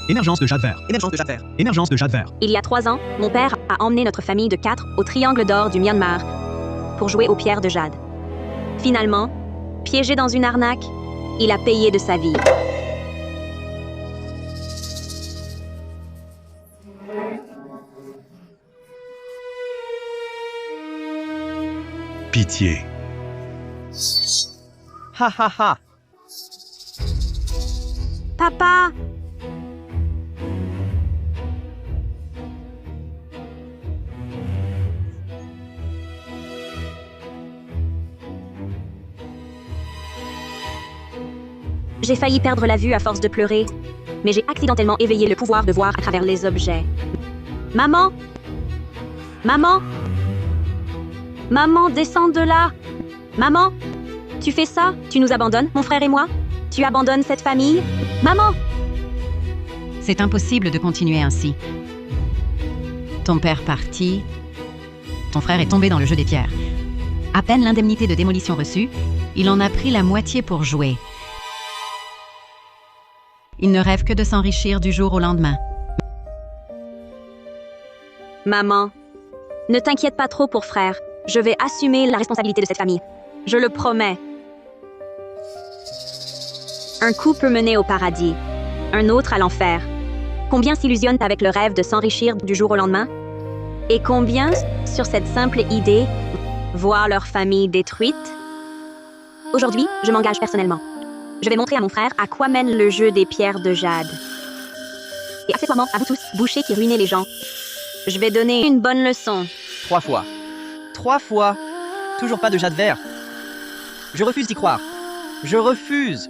Émergence de jade vert. Émergence de jade vert. Émergence de jade vert. Il y a 3 ans, mon père a emmené notre famille de 4 au Triangle d'or du Myanmar pour jouer aux pierres de jade. Finalement, piégé dans une arnaque, il a payé de sa vie. Pitié. Ha ha ha. Papa! J'ai failli perdre la vue à force de pleurer, mais j'ai accidentellement éveillé le pouvoir de voir à travers les objets. Maman! Maman! Maman, descends de là! Maman! Tu fais ça? Tu nous abandonnes, mon frère et moi? Tu abandonnes cette famille? Maman! C'est impossible de continuer ainsi. Ton père parti, ton frère est tombé dans le jeu des pierres. À peine l'indemnité de démolition reçue, il en a pris la moitié pour jouer. Il ne rêve que de s'enrichir du jour au lendemain. Maman, ne t'inquiète pas trop pour frère. Je vais assumer la responsabilité de cette famille. Je le promets. Un coup peut mener au paradis, un autre à l'enfer. Combien s'illusionnent avec le rêve de s'enrichir du jour au lendemain? Et combien, sur cette simple idée, voir leur famille détruite? Aujourd'hui, je m'engage personnellement. Je vais montrer à mon frère à quoi mène le jeu des pierres de jade. Et accessoirement, à vous tous, bouchers qui ruinez les gens. Je vais donner une bonne leçon. 3 fois. 3 fois. Toujours pas de jade vert. Je refuse d'y croire. Je refuse.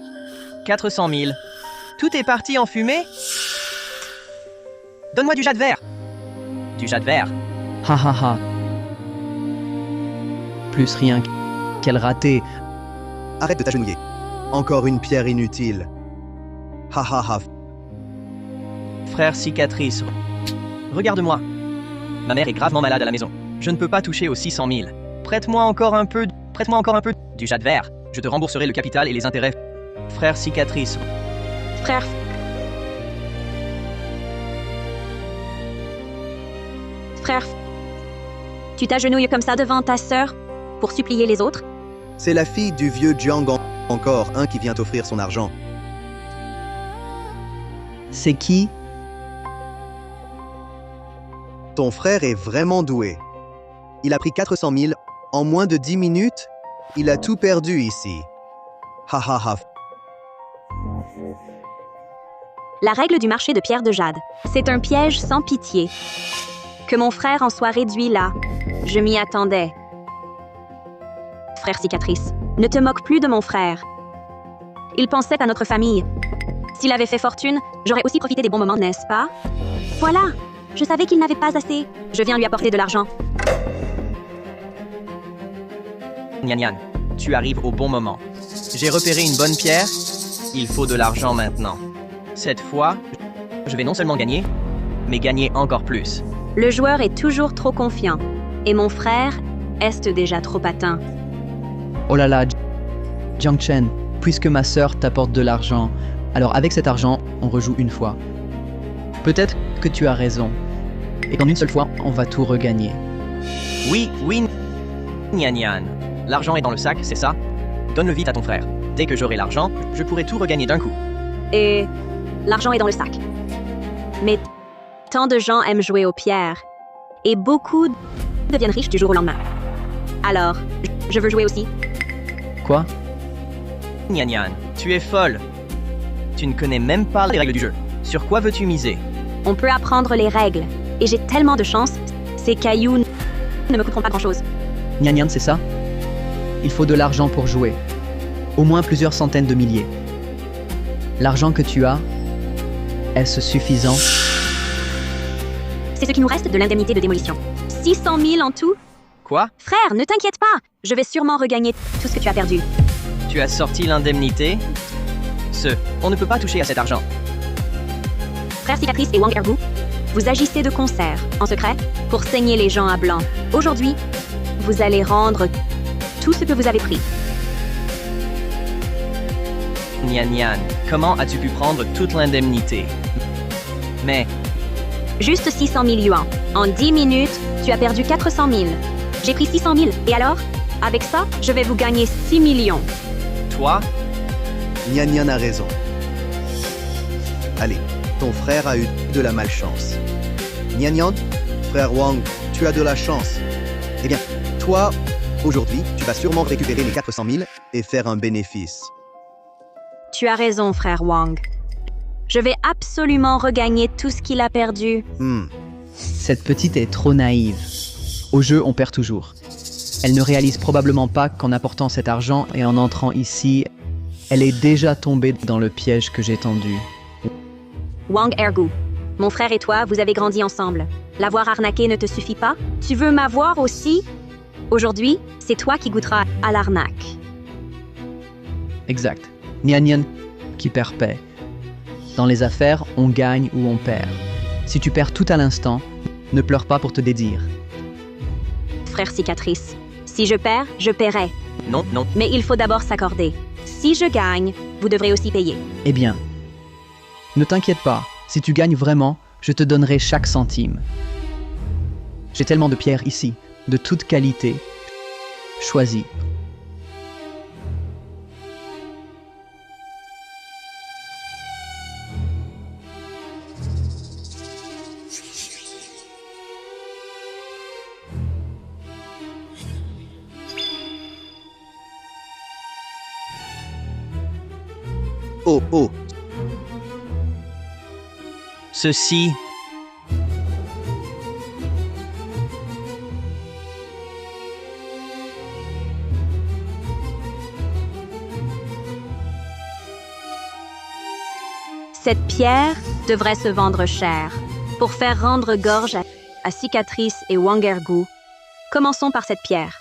400 000. Tout est parti en fumée? Donne-moi du jade vert. Du jade vert. Ha ha ha. Plus rien qu'elle raté. Arrête de t'agenouiller. Encore une pierre inutile. Ha ha ha. Frère cicatrice. Regarde-moi. Ma mère est gravement malade à la maison. Je ne peux pas toucher aux 600 000. Prête-moi encore un peu. Prête-moi encore un peu. Du jade vert. Je te rembourserai le capital et les intérêts. Frère cicatrice. Frère. Frère. Tu t'agenouilles comme ça devant ta sœur pour supplier les autres? C'est la fille du vieux Jiang encore un qui vient t'offrir son argent. C'est qui? Ton frère est vraiment doué. Il a pris 400 000 en moins de 10 minutes. Il a tout perdu ici. Ha ha ha. La règle du marché de pierre de jade. C'est un piège sans pitié. Que mon frère en soit réduit là. Je m'y attendais. Frère cicatrice, ne te moque plus de mon frère. Il pensait à notre famille. S'il avait fait fortune, j'aurais aussi profité des bons moments, n'est-ce pas? Voilà, je savais qu'il n'avait pas assez. Je viens lui apporter de l'argent. Nyan Nyan, tu arrives au bon moment. J'ai repéré une bonne pierre. Il faut de l'argent maintenant. Cette fois, je vais non seulement gagner, mais gagner encore plus. Le joueur est toujours trop confiant. Et mon frère est déjà trop atteint. Oh là là, Jiang Chen, puisque ma sœur t'apporte de l'argent, alors avec cet argent, on rejoue une fois. Peut-être que tu as raison. Et qu'en une seule fois, on va tout regagner. Oui, Nyan Nyan. L'argent est dans le sac, c'est ça? Donne-le vite à ton frère. Dès que j'aurai l'argent, je pourrai tout regagner d'un coup. Et l'argent est dans le sac. Mais tant de gens aiment jouer aux pierres. Et beaucoup deviennent riches du jour au lendemain. Alors, je veux jouer aussi. Quoi? Nyan Nyan, tu es folle. Tu ne connais même pas les règles du jeu. Sur quoi veux-tu miser? On peut apprendre les règles. Et j'ai tellement de chance. Ces cailloux ne me coûteront pas grand-chose. Nyan Nyan, c'est ça? Il faut de l'argent pour jouer. Au moins plusieurs centaines de milliers. L'argent que tu as, est-ce suffisant? C'est ce qui nous reste de l'indemnité de démolition. 600 000 en tout? Quoi? Frère, ne t'inquiète pas. Je vais sûrement regagner tout ce que tu as perdu. Tu as sorti l'indemnité? On ne peut pas toucher à cet argent. Frère Cicatrice et Wang Erbu, vous agissez de concert, en secret, pour saigner les gens à blanc. Aujourd'hui, vous allez rendre tout ce que vous avez pris. Nyan Nyan, comment as-tu pu prendre toute l'indemnité? Mais Juste 600 000 yuan. En 10 minutes, tu as perdu 400 000. J'ai pris 600 000. Et alors? Avec ça, je vais vous gagner 6 millions. toi, Nian Nian a raison. Allez, ton frère a eu de la malchance. Nian Nian, frère Wang, tu as de la chance. Eh bien, toi, aujourd'hui, tu vas sûrement récupérer les 400 000 et faire un bénéfice. Tu as raison, frère Wang. Je vais absolument regagner tout ce qu'il a perdu. Cette petite est trop naïve. Au jeu, on perd toujours. Elle ne réalise probablement pas qu'en apportant cet argent et en entrant ici, elle est déjà tombée dans le piège que j'ai tendu. Wang Ergu, mon frère et toi, vous avez grandi ensemble. L'avoir arnaqué ne te suffit pas? Tu veux m'avoir aussi? Aujourd'hui, c'est toi qui goûteras à l'arnaque. Exact. Nian Nian qui perd paie. Dans les affaires, on gagne ou on perd. Si tu perds tout à l'instant, ne pleure pas pour te dédire. Frère cicatrice, si je perds, je paierai. non, non. Mais il faut d'abord s'accorder. Si je gagne, vous devrez aussi payer. Eh bien, ne t'inquiète pas. Si tu gagnes vraiment, je te donnerai chaque centime. J'ai tellement de pierres ici, de toute qualité. Choisis. Oh, oh, Ceci, Cette pierre devrait se vendre cher. Pour faire rendre gorge à Cicatrice et Wang Ergu, commençons par cette pierre.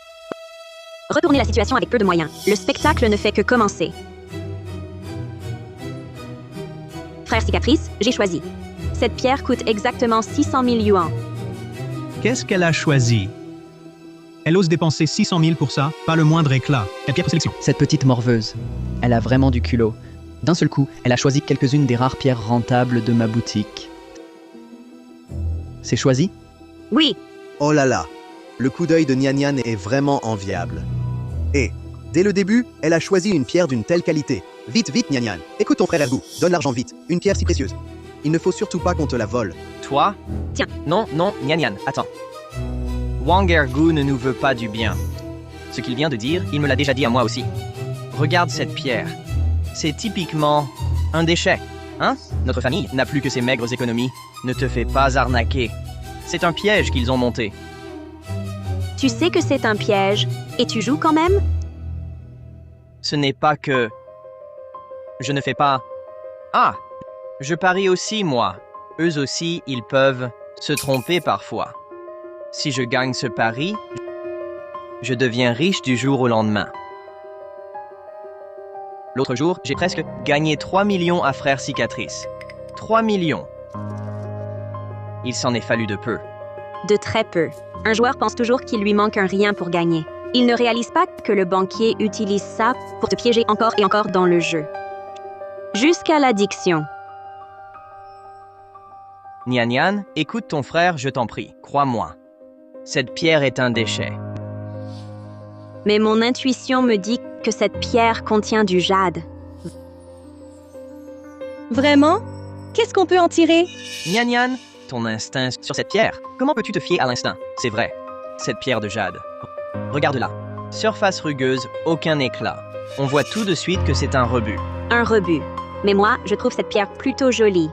Retournez la situation avec peu de moyens. Le spectacle ne fait que commencer. Frère Cicatrice, j'ai choisi. Cette pierre coûte exactement 600 000 yuan. Qu'est-ce qu'elle a choisi? Elle ose dépenser 600 000 pour ça, pas le moindre éclat. La pierre de sélection. Cette petite morveuse, elle a vraiment du culot. D'un seul coup, elle a choisi quelques-unes des rares pierres rentables de ma boutique. C'est choisi? Oui, oh là là. Le coup d'œil de Nian Nian est vraiment enviable. Et, dès le début, elle a choisi une pierre d'une telle qualité. Vite, vite, Nian Nian. Écoute ton frère Ergu, donne l'argent vite. Une pierre si précieuse. Il ne faut surtout pas qu'on te la vole. toi. Tiens. Non, non, Nian Nian, attends. Wang Ergu ne nous veut pas du bien. Ce qu'il vient de dire, il me l'a déjà dit à moi aussi. Regarde cette pierre. C'est typiquement un déchet. Hein? Notre famille n'a plus que ses maigres économies. Ne te fais pas arnaquer. C'est un piège qu'ils ont monté. tu sais que c'est un piège, et tu joues quand même? Ce n'est pas que... Je ne fais pas... Ah! Je parie aussi, moi. Eux aussi, ils peuvent se tromper parfois. Si je gagne ce pari, je deviens riche du jour au lendemain. L'autre jour, j'ai presque gagné 3 millions à Frère Cicatrice. 3 millions. Il s'en est fallu de peu. De très peu. Un joueur pense toujours qu'il lui manque un rien pour gagner. Il ne réalise pas que le banquier utilise ça pour te piéger encore et encore dans le jeu. Jusqu'à l'addiction. Nian Nian, écoute ton frère, je t'en prie. Crois-moi. Cette pierre est un déchet. Mais mon intuition me dit que cette pierre contient du jade. Vraiment? Qu'est-ce qu'on peut en tirer? Nian Nian, ton instinct sur cette pierre. Comment peux-tu te fier à l'instinct? C'est vrai. Cette pierre de jade. Regarde-la. Surface rugueuse, aucun éclat. On voit tout de suite que c'est un rebut. Un rebut. Mais moi, je trouve cette pierre plutôt jolie.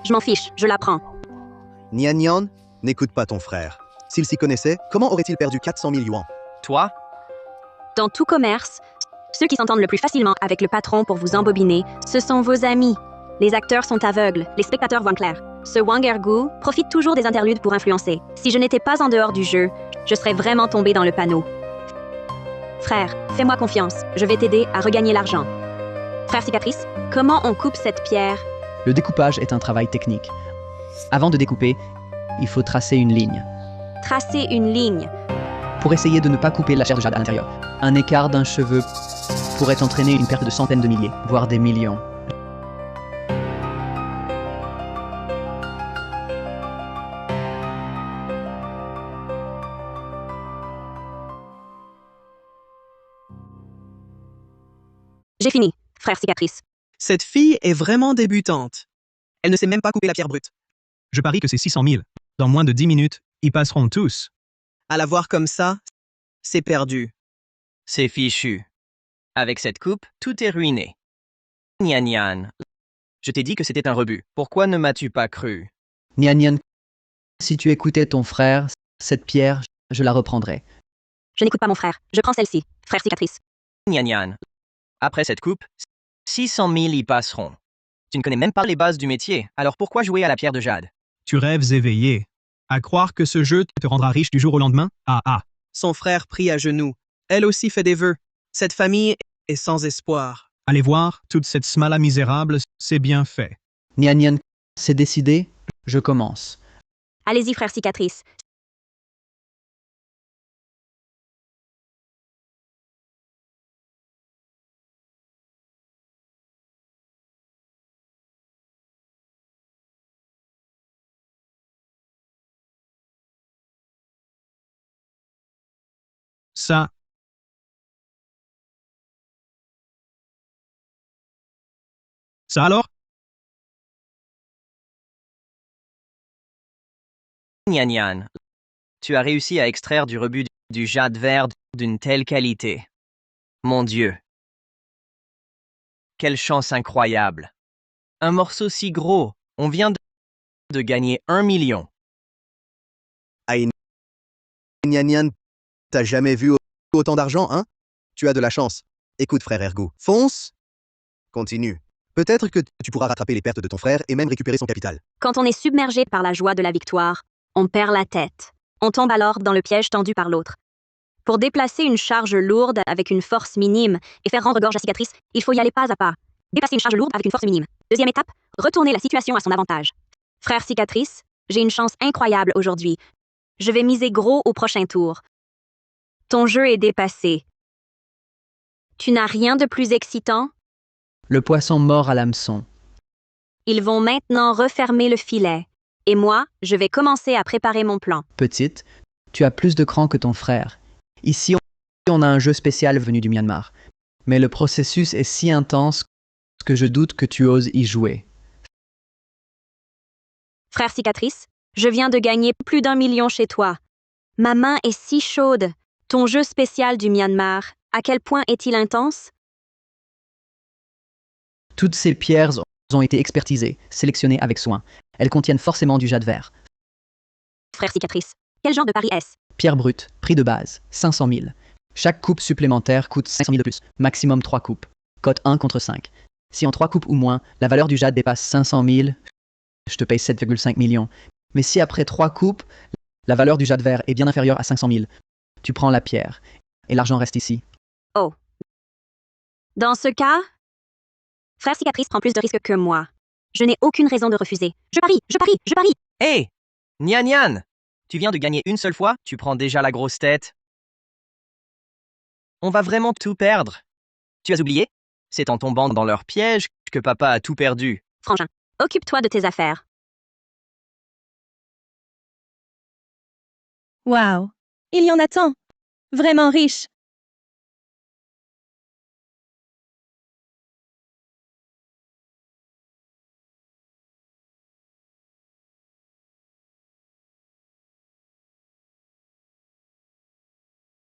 Je m'en fiche, je la prends. Nian Nian, n'écoute pas ton frère. S'il s'y connaissait, comment aurait-il perdu 400 000 yuan? Toi? Dans tout commerce, ceux qui s'entendent le plus facilement avec le patron pour vous embobiner, ce sont vos amis. Les acteurs sont aveugles, les spectateurs voient clair. Ce Wang Ergu profite toujours des interludes pour influencer. Si je n'étais pas en dehors du jeu, je serais vraiment tombé dans le panneau. Frère, fais-moi confiance, je vais t'aider à regagner l'argent. Frère Cicatrice, comment on coupe cette pierre? Le découpage est un travail technique. Avant de découper, il faut tracer une ligne. Tracer une ligne. Pour essayer de ne pas couper la chair de jade à l'intérieur. Un écart d'un cheveu pourrait entraîner une perte de centaines de milliers, voire des millions. J'ai fini, frère cicatrice. Cette fille est vraiment débutante. Elle ne sait même pas couper la pierre brute. Je parie que c'est 600 000. Dans moins de 10 minutes, ils passeront tous. À la voir comme ça, c'est perdu. C'est fichu. Avec cette coupe, tout est ruiné. Nyan Nyan. Je t'ai dit que c'était un rebut. Pourquoi ne m'as-tu pas cru? Nyan Nyan, si tu écoutais ton frère, cette pierre, je la reprendrais. Je n'écoute pas mon frère. Je prends celle-ci, frère cicatrice. Nyan Nyan. Après cette coupe, 600 000 y passeront. Tu ne connais même pas les bases du métier, alors pourquoi jouer à la pierre de jade? Tu rêves éveillé. À croire que ce jeu te rendra riche du jour au lendemain? Ah ah. Son frère prie à genoux. Elle aussi fait des vœux. Cette famille est sans espoir. Allez voir, toute cette smala misérable, c'est bien fait. Nyan Nyan, c'est décidé, je commence. Allez-y, frère cicatrice. Ça. Ça alors? Nyan Nyan. Tu as réussi à extraire du rebut du jade vert d'une telle qualité. Mon Dieu. Quelle chance incroyable. Un morceau si gros, on vient de gagner 1 million. Nyan Nyan, t'as jamais vu autant d'argent, hein? Tu as de la chance. Écoute, frère Ergo, fonce. Continue. Peut-être que tu pourras rattraper les pertes de ton frère et même récupérer son capital. Quand on est submergé par la joie de la victoire, on perd la tête. On tombe alors dans le piège tendu par l'autre. Pour déplacer une charge lourde avec une force minime et faire rendre gorge à cicatrice, il faut y aller pas à pas. Déplacer une charge lourde avec une force minime. Deuxième étape, retourner la situation à son avantage. Frère cicatrice, j'ai une chance incroyable aujourd'hui. Je vais miser gros au prochain tour. Ton jeu est dépassé. Tu n'as rien de plus excitant? Le poisson mord à l'hameçon. Ils vont maintenant refermer le filet. Et moi, je vais commencer à préparer mon plan. Petite, tu as plus de cran que ton frère. Ici, on a un jeu spécial venu du Myanmar. Mais le processus est si intense que je doute que tu oses y jouer. Frère cicatrice, je viens de gagner plus d'1 million chez toi. Ma main est si chaude. Ton jeu spécial du Myanmar, à quel point est-il intense? Toutes ces pierres ont été expertisées, sélectionnées avec soin. Elles contiennent forcément du jade vert. Frère cicatrice, quel genre de pari est-ce? Pierre brute, prix de base, 500 000. Chaque coupe supplémentaire coûte 500 000 de plus, maximum 3 coupes. Cote 1 contre 5. Si en 3 coupes ou moins, la valeur du jade dépasse 500 000, je te paye 7,5 millions. Mais si après 3 coupes, la valeur du jade vert est bien inférieure à 500 000, tu prends la pierre. Et l'argent reste ici. Oh. Dans ce cas, frère cicatrice prend plus de risques que moi. Je n'ai aucune raison de refuser. Je parie, je parie, je parie. Hé! Nyan Nyan! Tu viens de gagner une seule fois, tu prends déjà la grosse tête. On va vraiment tout perdre. Tu as oublié? C'est en tombant dans leur piège que papa a tout perdu. Frangin, occupe-toi de tes affaires. Waouh! Il y en a tant! Vraiment riche!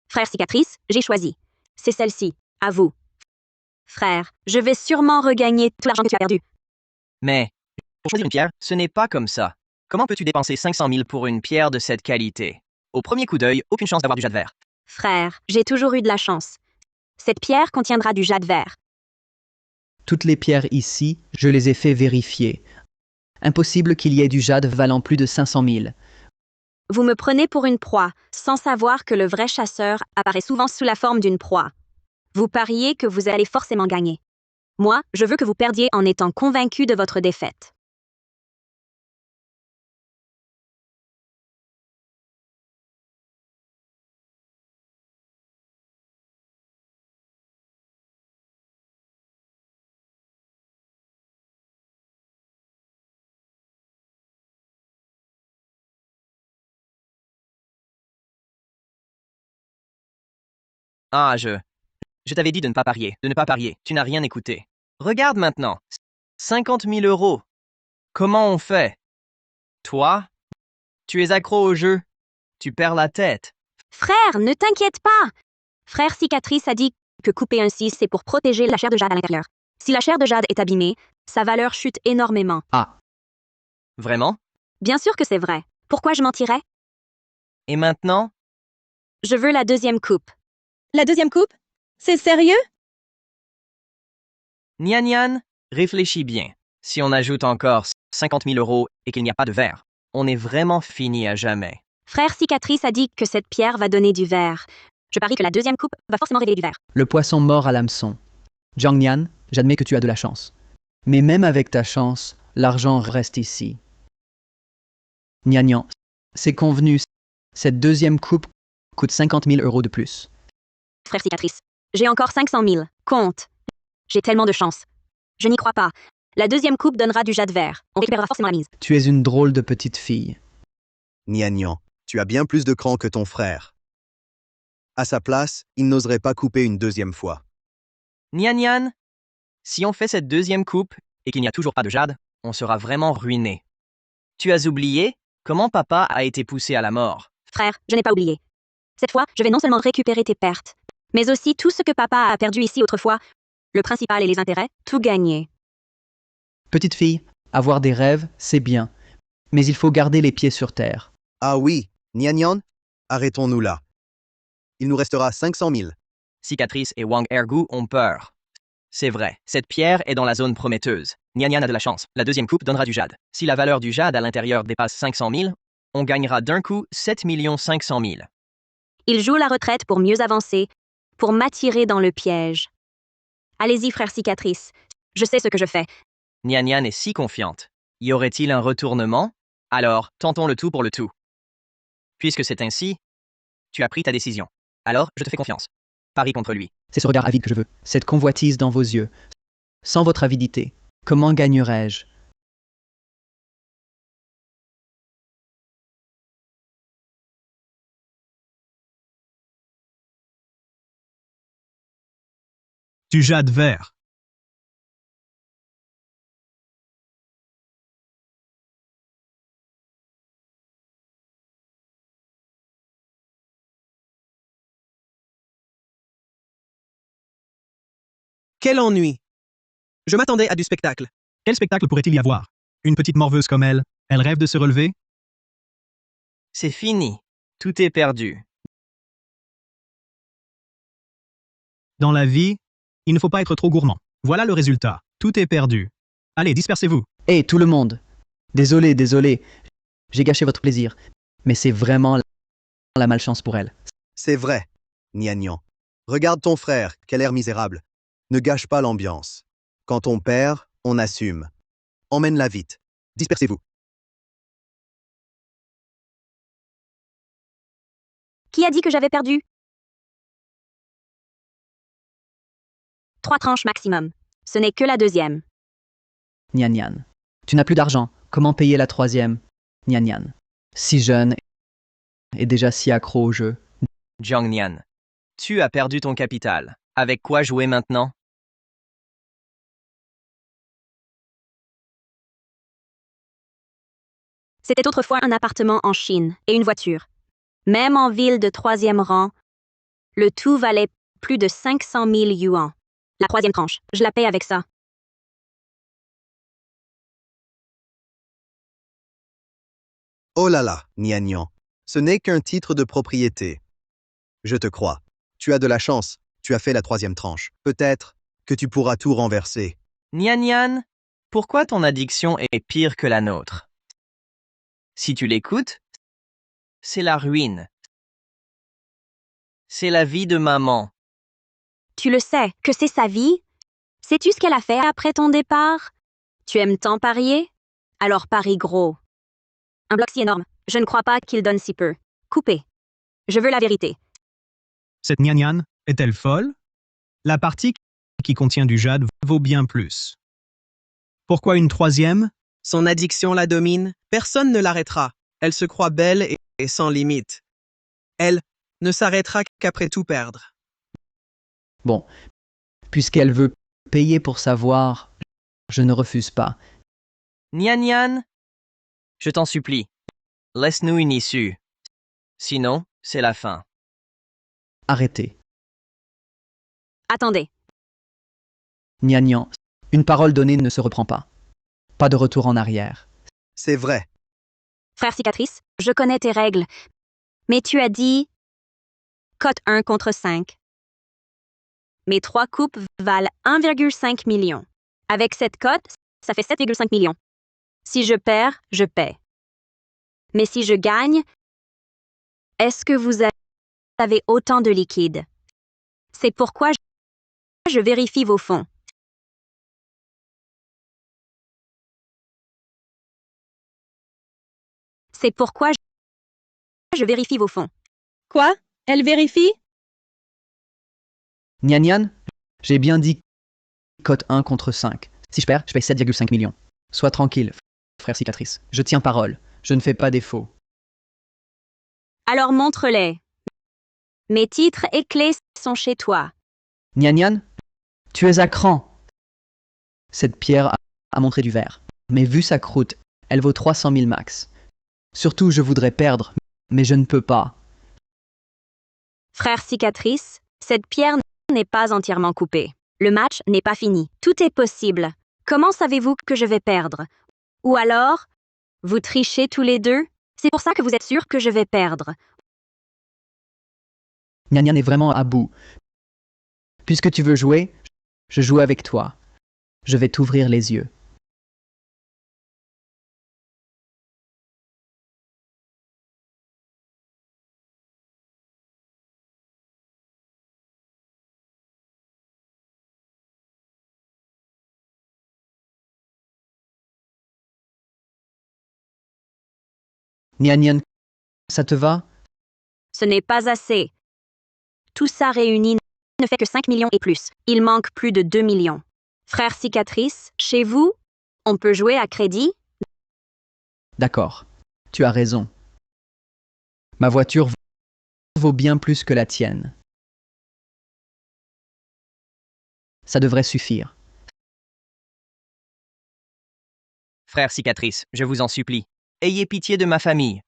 Frère cicatrice, j'ai choisi. C'est celle-ci. À vous. Frère, je vais sûrement regagner tout l'argent que tu as perdu. Mais, pour choisir une pierre, ce n'est pas comme ça. Comment peux-tu dépenser 500 000 pour une pierre de cette qualité? Au premier coup d'œil, aucune chance d'avoir du jade vert. Frère, j'ai toujours eu de la chance. Cette pierre contiendra du jade vert. Toutes les pierres ici, je les ai fait vérifier. Impossible qu'il y ait du jade valant plus de 500 000. Vous me prenez pour une proie, sans savoir que le vrai chasseur apparaît souvent sous la forme d'une proie. Vous pariez que vous allez forcément gagner. Moi, je veux que vous perdiez en étant convaincu de votre défaite. Ah, Je t'avais dit de ne pas parier, de ne pas parier. Tu n'as rien écouté. Regarde maintenant. 50 000 euros. Comment on fait? Toi? Tu es accro au jeu. Tu perds la tête. Frère, ne t'inquiète pas. Frère Cicatrice a dit que couper un 6, c'est pour protéger la chair de jade à l'intérieur. Si la chair de jade est abîmée, sa valeur chute énormément. Ah, Vraiment? Bien sûr que c'est vrai. Pourquoi je mentirais? Et maintenant? Je veux la deuxième coupe. La deuxième coupe? C'est sérieux? Nian Nian, réfléchis bien. Si on ajoute encore 50 000 euros et qu'il n'y a pas de verre, on est vraiment fini à jamais. Frère Cicatrice a dit que cette pierre va donner du verre. Je parie que la deuxième coupe va forcément révéler du verre. le poisson mord à l'hameçon. Jiang Nian, j'admets que tu as de la chance. Mais même avec ta chance, l'argent reste ici. Nian Nian, c'est convenu. Cette deuxième coupe coûte 50 000 euros de plus. Frère Cicatrice, j'ai encore 500 000. Compte. J'ai tellement de chance. Je n'y crois pas. La deuxième coupe donnera du jade vert. On récupérera forcément la mise. Tu es une drôle de petite fille. Nian Nian, tu as bien plus de cran que ton frère. À sa place, il n'oserait pas couper une deuxième fois. Nian Nian, si on fait cette deuxième coupe et qu'il n'y a toujours pas de jade, on sera vraiment ruiné. Tu as oublié comment papa a été poussé à la mort. Frère, je n'ai pas oublié. Cette fois, je vais non seulement récupérer tes pertes, mais aussi tout ce que papa a perdu ici autrefois, le principal et les intérêts, tout gagner. Petite fille, avoir des rêves, c'est bien. Mais il faut garder les pieds sur terre. Ah oui, Nian Nian, arrêtons-nous là. Il nous restera 500 000. Cicatrice et Wang Ergu ont peur. C'est vrai, cette pierre est dans la zone prometteuse. Nian Nian a de la chance. La deuxième coupe donnera du jade. Si la valeur du jade à l'intérieur dépasse 500 000, on gagnera d'un coup 7 500 000. Il joue la retraite pour mieux avancer, pour m'attirer dans le piège. Allez-y, frère Cicatrice. Je sais ce que je fais. Nian Nian est si confiante. Y aurait-il un retournement? Alors, tentons le tout pour le tout. Puisque c'est ainsi, tu as pris ta décision. Alors, je te fais confiance. Parie contre lui. C'est ce regard avide que je veux, cette convoitise dans vos yeux. Sans votre avidité, comment gagnerais-je? Du jade vert. Quel ennui! Je m'attendais à du spectacle. Quel spectacle pourrait-il y avoir? Une petite morveuse comme elle rêve de se relever? C'est fini. Tout est perdu. Dans la vie, il ne faut pas être trop gourmand. Voilà le résultat. Tout est perdu. Allez, dispersez-vous. Hé, tout le monde! Désolé. J'ai gâché votre plaisir. Mais c'est vraiment la malchance pour elle. C'est vrai, Nian Nian. Regarde ton frère, quel air misérable. Ne gâche pas l'ambiance. Quand on perd, on assume. Emmène-la vite. Dispersez-vous. Qui a dit que j'avais perdu? 3 tranches maximum. Ce n'est que la deuxième. Nian Nian. Tu n'as plus d'argent. Comment payer la troisième? Nian Nian. Si jeune et déjà si accro au jeu. Jiang Nian, tu as perdu ton capital. Avec quoi jouer maintenant? C'était autrefois un appartement en Chine et une voiture. Même en ville de 3e rang, le tout valait plus de 500 000 yuans. La 3e tranche, je la paye avec ça. Oh là là, Nian Nian. Ce n'est qu'un titre de propriété. Je te crois. Tu as de la chance. Tu as fait la 3e tranche. Peut-être que tu pourras tout renverser. Nian Nian, pourquoi ton addiction est pire que la nôtre? Si tu l'écoutes, c'est la ruine. C'est la vie de maman. Tu le sais, que c'est sa vie? Sais-tu ce qu'elle a fait après ton départ? Tu aimes tant parier? Alors parie gros. Un bloc si énorme, je ne crois pas qu'il donne si peu. Coupé. Je veux la vérité. Cette Nian Nian est-elle folle? La partie qui contient du jade vaut bien plus. Pourquoi une troisième? Son addiction la domine. Personne ne l'arrêtera. Elle se croit belle et sans limite. Elle ne s'arrêtera qu'après tout perdre. Bon, puisqu'elle veut payer pour savoir, je ne refuse pas. Nian Nian, je t'en supplie, laisse-nous une issue. Sinon, c'est la fin. Arrêtez. Attendez. Nian, une parole donnée ne se reprend pas. Pas de retour en arrière. C'est vrai. Frère cicatrice, je connais tes règles. Mais tu as dit cote 1 contre 5. Mes 3 coupes valent 1,5 million. Avec cette cote, ça fait 7,5 millions. Si je perds, je paie. Mais si je gagne, est-ce que vous avez autant de liquide? C'est pourquoi je vérifie vos fonds. C'est pourquoi je vérifie vos fonds. Quoi? Elle vérifie? Nian, j'ai bien dit cote 1 contre 5. Si je perds, je paye 7,5 millions. Sois tranquille, frère cicatrice. Je tiens parole. Je ne fais pas défaut. Alors montre-les. Mes titres et clés sont chez toi. Nian, tu es à cran. Cette pierre a montré du verre. Mais vu sa croûte, elle vaut 300 000 max. Surtout, je voudrais perdre, mais je ne peux pas. Frère cicatrice, cette pierre n'est pas entièrement coupée. Le match n'est pas fini. Tout est possible. Comment savez-vous que je vais perdre? Ou alors, vous trichez tous les deux? C'est pour ça que vous êtes sûr que je vais perdre. Nian est vraiment à bout. Puisque tu veux jouer, je joue avec toi. Je vais t'ouvrir les yeux. Nian, ça te va? Ce n'est pas assez. Tout ça réuni ne fait que 5 millions et plus. Il manque plus de 2 millions. Frère cicatrice, chez vous, on peut jouer à crédit? D'accord. Tu as raison. Ma voiture vaut bien plus que la tienne. Ça devrait suffire. Frère cicatrice, je vous en supplie, ayez pitié de ma famille.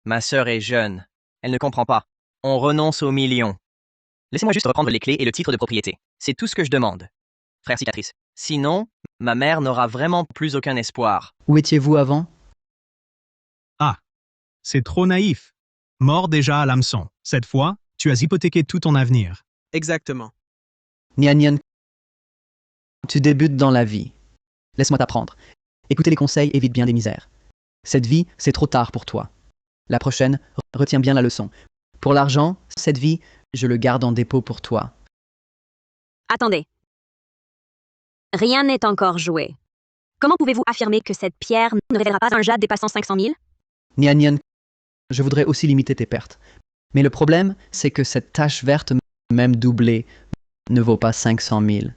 Ma sœur est jeune. Elle ne comprend pas. On renonce aux millions. Laissez-moi juste reprendre les clés et le titre de propriété. C'est tout ce que je demande. Frère cicatrice. Sinon, ma mère n'aura vraiment plus aucun espoir. Où étiez-vous avant? Ah, c'est trop naïf. Mort déjà à l'hameçon. Cette fois, tu as hypothéqué tout ton avenir. Exactement. Nian, tu débutes dans la vie. Laisse-moi t'apprendre. Écouter les conseils évite bien des misères. Cette vie, c'est trop tard pour toi. La prochaine, retiens bien la leçon. Pour l'argent, cette vie, je le garde en dépôt pour toi. Attendez. Rien n'est encore joué. Comment pouvez-vous affirmer que cette pierre ne révélera pas un jade dépassant 500 000? Nian, je voudrais aussi limiter tes pertes. Mais le problème, c'est que cette tache verte, même doublée, ne vaut pas 500 000.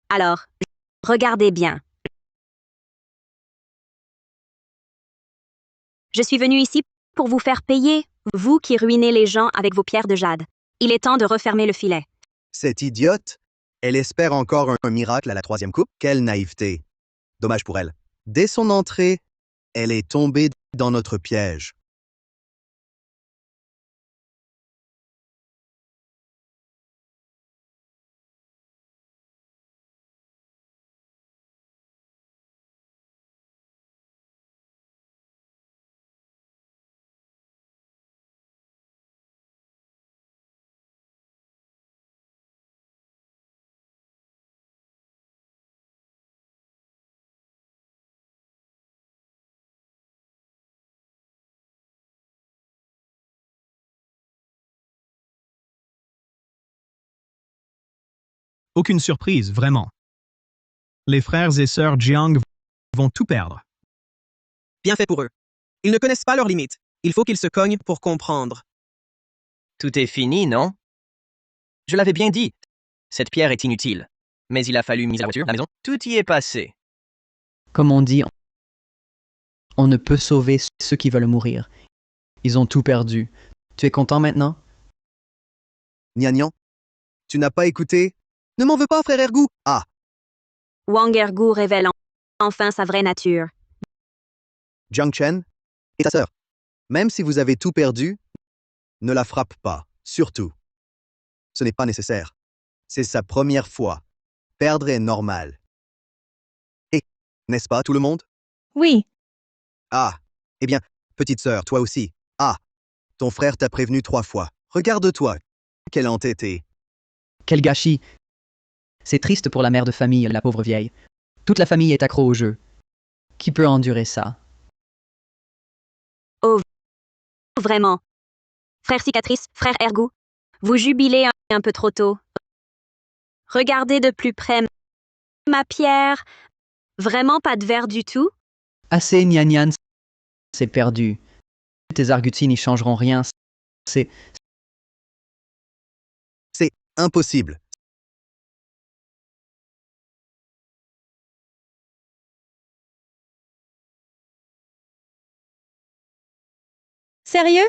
Alors, regardez bien. Je suis venu ici pour vous faire payer, vous qui ruinez les gens avec vos pierres de jade. Il est temps de refermer le filet. Cette idiote, elle espère encore un miracle à la 3e coupe. Quelle naïveté. Dommage pour elle. Dès son entrée, elle est tombée dans notre piège. Aucune surprise, vraiment. Les frères et sœurs Jiang vont tout perdre. Bien fait pour eux. Ils ne connaissent pas leurs limites. Il faut qu'ils se cognent pour comprendre. Tout est fini, non? Je l'avais bien dit. Cette pierre est inutile. Mais il a fallu miser la voiture, la maison. Tout y est passé. Comme on dit, on ne peut sauver ceux qui veulent mourir. Ils ont tout perdu. Tu es content maintenant? Nian, Tu n'as pas écouté? Ne m'en veux pas, frère Ergu. Ah, Wang Ergu révèle enfin sa vraie nature. Jiang Chen et ta sœur. Même si vous avez tout perdu, ne la frappe pas, surtout. Ce n'est pas nécessaire. C'est sa première fois. Perdre est normal. Et, n'est-ce pas tout le monde? Oui, Ah, eh bien, petite sœur, toi aussi. Ah, ton frère t'a prévenu 3 fois. Regarde-toi. Quel entêté. Quel gâchis. C'est triste pour la mère de famille, la pauvre vieille. Toute la famille est accro au jeu. Qui peut endurer ça? Vraiment. Frère cicatrice, frère Ergu, vous jubilez un peu trop tôt. Regardez de plus près ma pierre. Vraiment pas de verre du tout? Assez, Nyan, c'est perdu. Tes arguties n'y changeront rien. C'est C'est impossible. sérieux?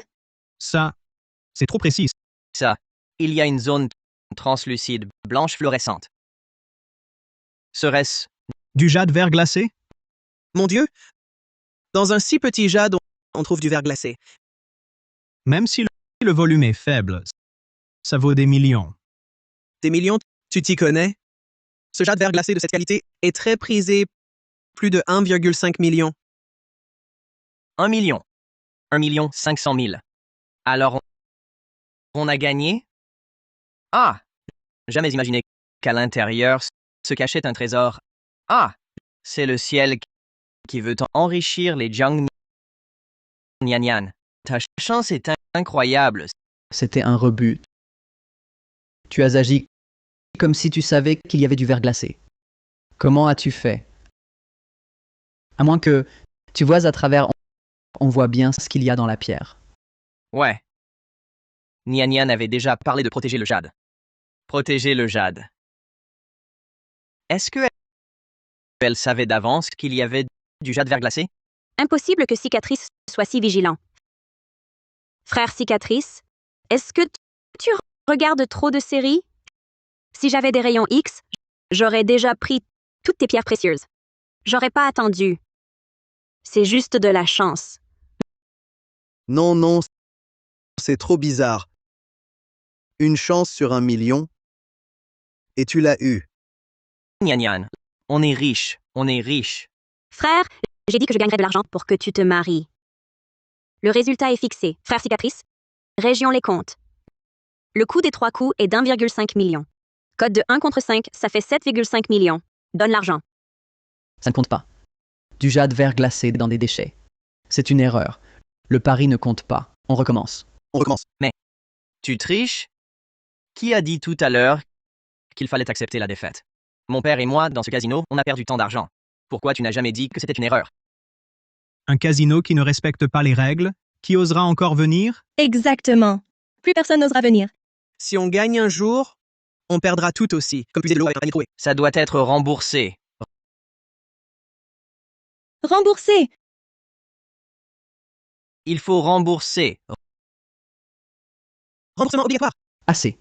Ça, c'est trop précis. Ça, il y a une zone translucide, blanche fluorescente. Serait-ce Du jade vert glacé? Mon Dieu! Dans un si petit jade, on trouve du verre glacé. Même si le volume est faible, ça vaut des millions. Des millions, tu t'y connais? Ce jade vert glacé de cette qualité est très prisé, plus de 1,5 million. 1 million? 1 500 000. Alors, on a gagné? Ah! Jamais imaginé qu'à l'intérieur se cachait un trésor. Ah! C'est le ciel qui veut enrichir les Jiang Nyanyan. Ta chance est incroyable. C'était un rebut. Tu as agi comme si tu savais qu'il y avait du verre glacé. Comment as-tu fait? À moins que tu vois à travers, on voit bien ce qu'il y a dans la pierre. Ouais. Nyanyan avait déjà parlé de protéger le jade. Protéger le jade. Est-ce que elle savait d'avance qu'il y avait du jade verglacé? Impossible que Cicatrice soit si vigilant. Frère Cicatrice, est-ce que tu regardes trop de séries? Si j'avais des rayons X, j'aurais déjà pris toutes tes pierres précieuses. J'aurais pas attendu. C'est juste de la chance. Non, non, c'est trop bizarre. Une chance sur 1 million. Et tu l'as eu. Nyanyan, on est riche, on est riche. Frère, j'ai dit que je gagnerais de l'argent pour que tu te maries. Le résultat est fixé. Frère Cicatrice, région les comptes. Le coût des 3 coups est d'1,5 million. Code de 1 contre 5, ça fait 7,5 millions. Donne l'argent. Ça ne compte pas. Du jade vert glacé dans des déchets. C'est une erreur. Le pari ne compte pas. On recommence. On recommence. Tu triches? Qui a dit tout à l'heure qu'il fallait accepter la défaite? Mon père et moi, dans ce casino, on a perdu tant d'argent. Pourquoi tu n'as jamais dit que c'était une erreur? Un casino qui ne respecte pas les règles? Qui osera encore venir? Exactement. Plus personne n'osera venir. Si on gagne un jour, on perdra tout aussi, comme puiser de l'eau avec un panier troué. Ça doit être remboursé. Remboursé. Il faut rembourser. Remboursement obligatoire. Assez.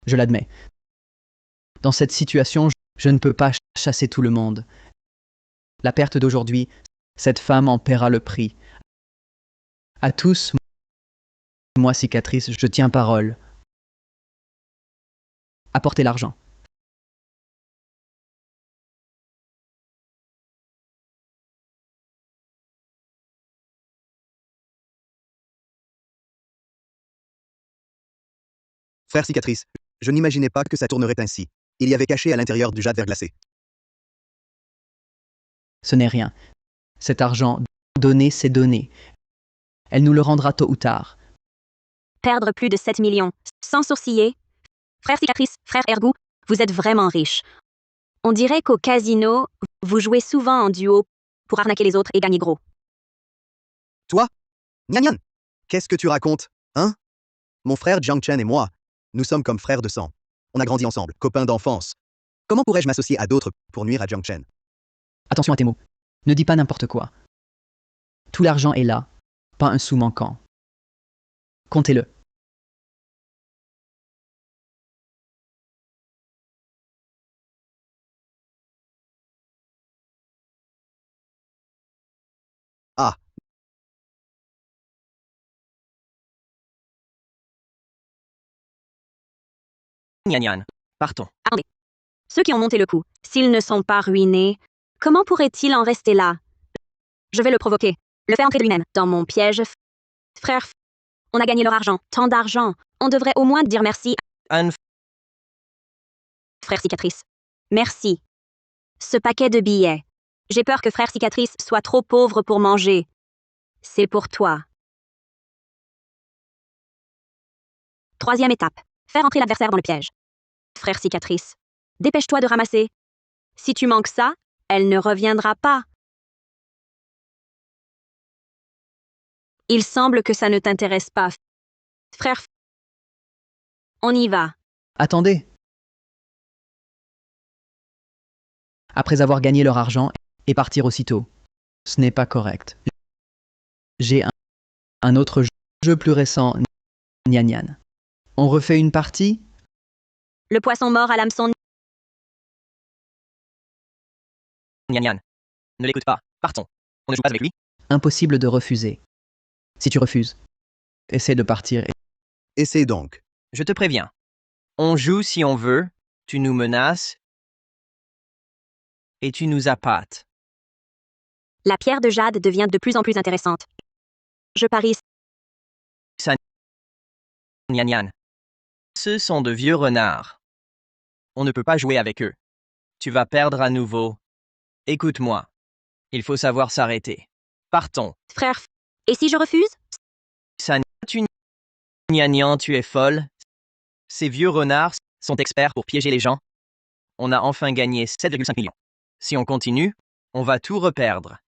Je l'admets. Dans cette situation, je ne peux pas chasser tout le monde. La perte d'aujourd'hui, cette femme en paiera le prix. À tous, moi, cicatrice, je tiens parole. Apportez l'argent. Frère Cicatrice, je n'imaginais pas que ça tournerait ainsi. Il y avait caché à l'intérieur du jade verglacé. Ce n'est rien. Cet argent, donné, c'est donné. Elle nous le rendra tôt ou tard. Perdre plus de 7 millions, sans sourciller. Frère Cicatrice, frère Ergu, vous êtes vraiment riche. On dirait qu'au casino, vous jouez souvent en duo pour arnaquer les autres et gagner gros. Toi? Nyan, qu'est-ce que tu racontes? Hein? Mon frère Jiang Chen et moi, nous sommes comme frères de sang. On a grandi ensemble, copains d'enfance. Comment pourrais-je m'associer à d'autres pour nuire à Jiang Chen? Attention à tes mots. Ne dis pas n'importe quoi. Tout l'argent est là, pas un sou manquant. Comptez-le. Nyan. Partons. Attendez. Ceux qui ont monté le coup, s'ils ne sont pas ruinés, comment pourraient-ils en rester là? Je vais le provoquer. Le faire entrer de lui-même. Dans mon piège. Frère, on a gagné leur argent. Tant d'argent. On devrait au moins dire merci. Un Frère Cicatrice. Merci. Ce paquet de billets. J'ai peur que Frère Cicatrice soit trop pauvre pour manger. C'est pour toi. Troisième étape. Faire entrer l'adversaire dans le piège. Frère Cicatrice. Dépêche-toi de ramasser. Si tu manques ça, elle ne reviendra pas. Il semble que ça ne t'intéresse pas. Frère. On y va. Attendez. Après avoir gagné leur argent et partir aussitôt. Ce n'est pas correct. J'ai un autre jeu plus récent, Nyan Nyan. On refait une partie? Le poisson mort à l'hameçon. Nyan. Ne l'écoute pas. Partons. On ne joue pas avec lui. Impossible de refuser. Si tu refuses, essaie de partir. Essaie donc. Je te préviens. On joue si on veut. Tu nous menaces. Et tu nous appâtes. La pierre de jade devient de plus en plus intéressante. Je parie. Nyan. Ce sont de vieux renards. On ne peut pas jouer avec eux. Tu vas perdre à nouveau. Écoute-moi. Il faut savoir s'arrêter. Partons. Frère. Et si je refuse? Nyan, tu es folle. Ces vieux renards sont experts pour piéger les gens. On a enfin gagné 7,5 millions. Si on continue, on va tout reperdre.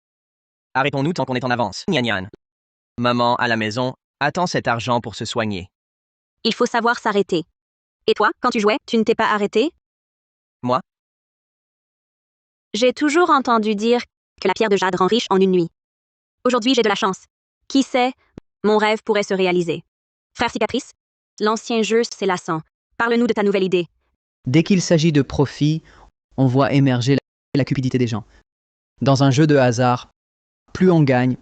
Arrêtons-nous tant qu'on est en avance. Nyan. Maman, à la maison, attend cet argent pour se soigner. Il faut savoir s'arrêter. Et toi, quand tu jouais, tu ne t'es pas arrêté? Moi? J'ai toujours entendu dire que la pierre de jade rend riche en une nuit. Aujourd'hui, j'ai de la chance. Qui sait, mon rêve pourrait se réaliser. Frère Cicatrice, l'ancien jeu, c'est lassant. Parle-nous de ta nouvelle idée. Dès qu'il s'agit de profit, on voit émerger la cupidité des gens. Dans un jeu de hasard, plus on gagne,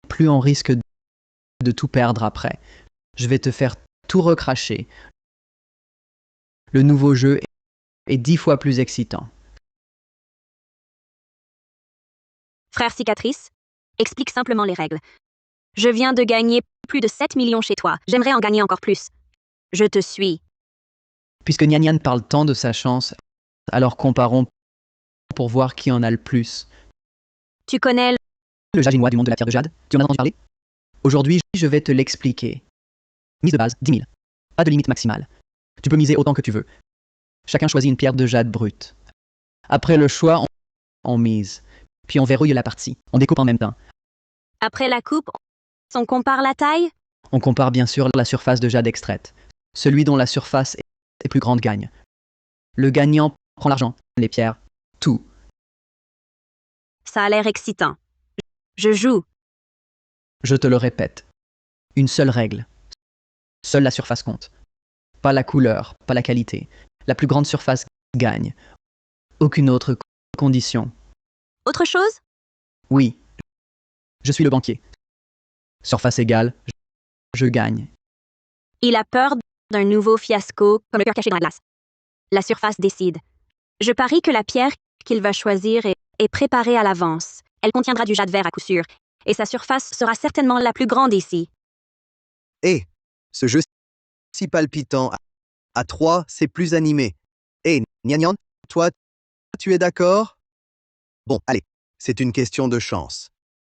plus on risque de tout perdre après. Je vais te faire tout recracher. Le nouveau jeu est 10 fois plus excitant. Frère Cicatrice, explique simplement les règles. Je viens de gagner plus de 7 millions chez toi. J'aimerais en gagner encore plus. Je te suis. Puisque Nyan Nyan parle tant de sa chance, alors comparons pour voir qui en a le plus. Tu connais Le jaginois du monde de la pierre de jade? Tu en as entendu parler? Aujourd'hui, je vais te l'expliquer. Mise de base, 10 000. Pas de limite maximale. Tu peux miser autant que tu veux. Chacun choisit une pierre de jade brute. Après le choix, on mise. Puis on verrouille la partie. On découpe en même temps. Après la coupe, on compare la taille? On compare bien sûr la surface de jade extraite. Celui dont la surface est plus grande gagne. Le gagnant prend l'argent, les pierres, tout. Ça a l'air excitant. Je joue. Je te le répète. Une seule règle. Seule la surface compte. Pas la couleur, pas la qualité. La plus grande surface gagne. Aucune autre condition. Autre chose? Oui. Je suis le banquier. Surface égale, je gagne. Il a peur d'un nouveau fiasco, comme le cœur caché dans la glace. La surface décide. Je parie que la pierre qu'il va choisir est préparée à l'avance. Elle contiendra du jade vert à coup sûr, et sa surface sera certainement la plus grande ici. Et ce jeu si palpitant à 3, c'est plus animé. Et Nyan Nyan, toi, tu es d'accord? Bon, allez, c'est une question de chance.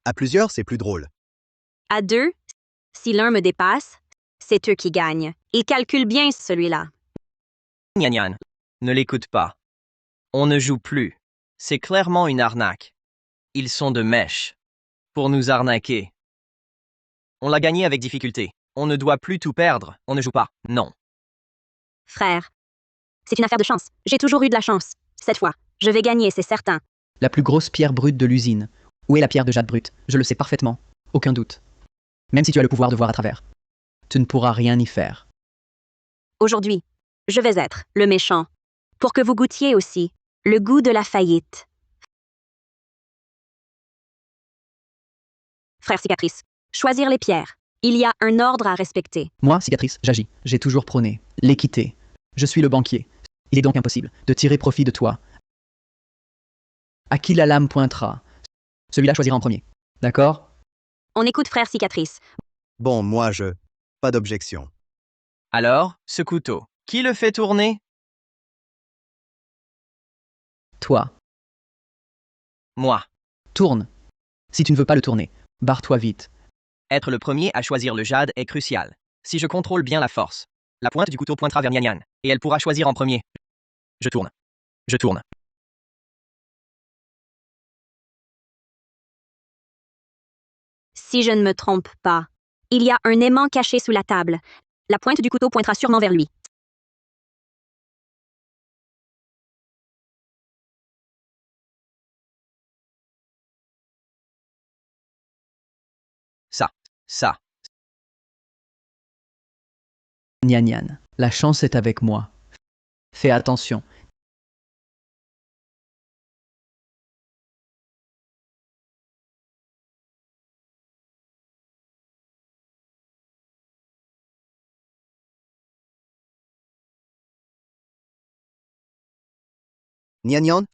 À plusieurs, c'est plus drôle. À 2, si l'un me dépasse, c'est eux qui gagnent. Il calcule bien celui-là. Nyan. Ne l'écoute pas. On ne joue plus. C'est clairement une arnaque. Ils sont de mèche. Pour nous arnaquer. On l'a gagné avec difficulté. On ne doit plus tout perdre. On ne joue pas. Non. Frère, c'est une affaire de chance. J'ai toujours eu de la chance. Cette fois, je vais gagner, c'est certain. La plus grosse pierre brute de l'usine. Où est la pierre de jade brute? Je le sais parfaitement. Aucun doute. Même si tu as le pouvoir de voir à travers. Tu ne pourras rien y faire. Aujourd'hui, je vais être le méchant. Pour que vous goûtiez aussi le goût de la faillite. Frère Cicatrice, choisir les pierres. Il y a un ordre à respecter. Moi, Cicatrice, j'agis. J'ai toujours prôné l'équité. Je suis le banquier. Il est donc impossible de tirer profit de toi. À qui la lame pointera, celui-là choisira en premier. D'accord? On écoute frère cicatrice. Bon, moi je... Pas d'objection. Alors, ce couteau, qui le fait tourner? Toi, Moi. tourne. Si tu ne veux pas le tourner, barre-toi vite. Être le premier à choisir le jade est crucial. Si je contrôle bien la force, la pointe du couteau pointera vers Nyan, et elle pourra choisir en premier. Je tourne. Je tourne. Si je ne me trompe pas, il y a un aimant caché sous la table. La pointe du couteau pointera sûrement vers lui. Ça. Nyan, la chance est avec moi. Fais attention. Nyan,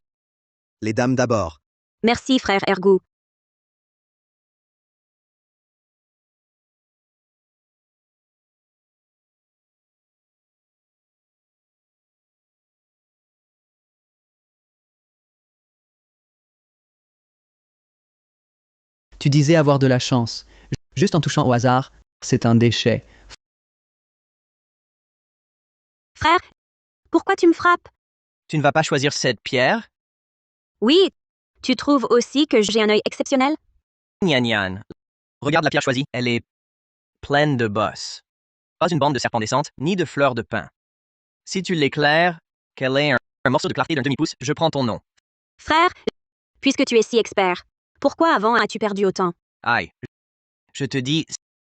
les dames d'abord. Merci, frère Ergou. Tu disais avoir de la chance. Juste en touchant au hasard, c'est un déchet. Frère, pourquoi tu me frappes? Tu ne vas pas choisir cette pierre? Oui, tu trouves aussi que j'ai un œil exceptionnel? Nyan. Regarde la pierre choisie, elle est pleine de bosses. Pas une bande de serpents descentes, ni de fleurs de pin. Si tu l'éclaires, qu'elle ait un morceau de clarté d'un demi-pouce, je prends ton nom. Frère, puisque tu es si expert, pourquoi avant as-tu perdu autant? Aïe. Je te dis,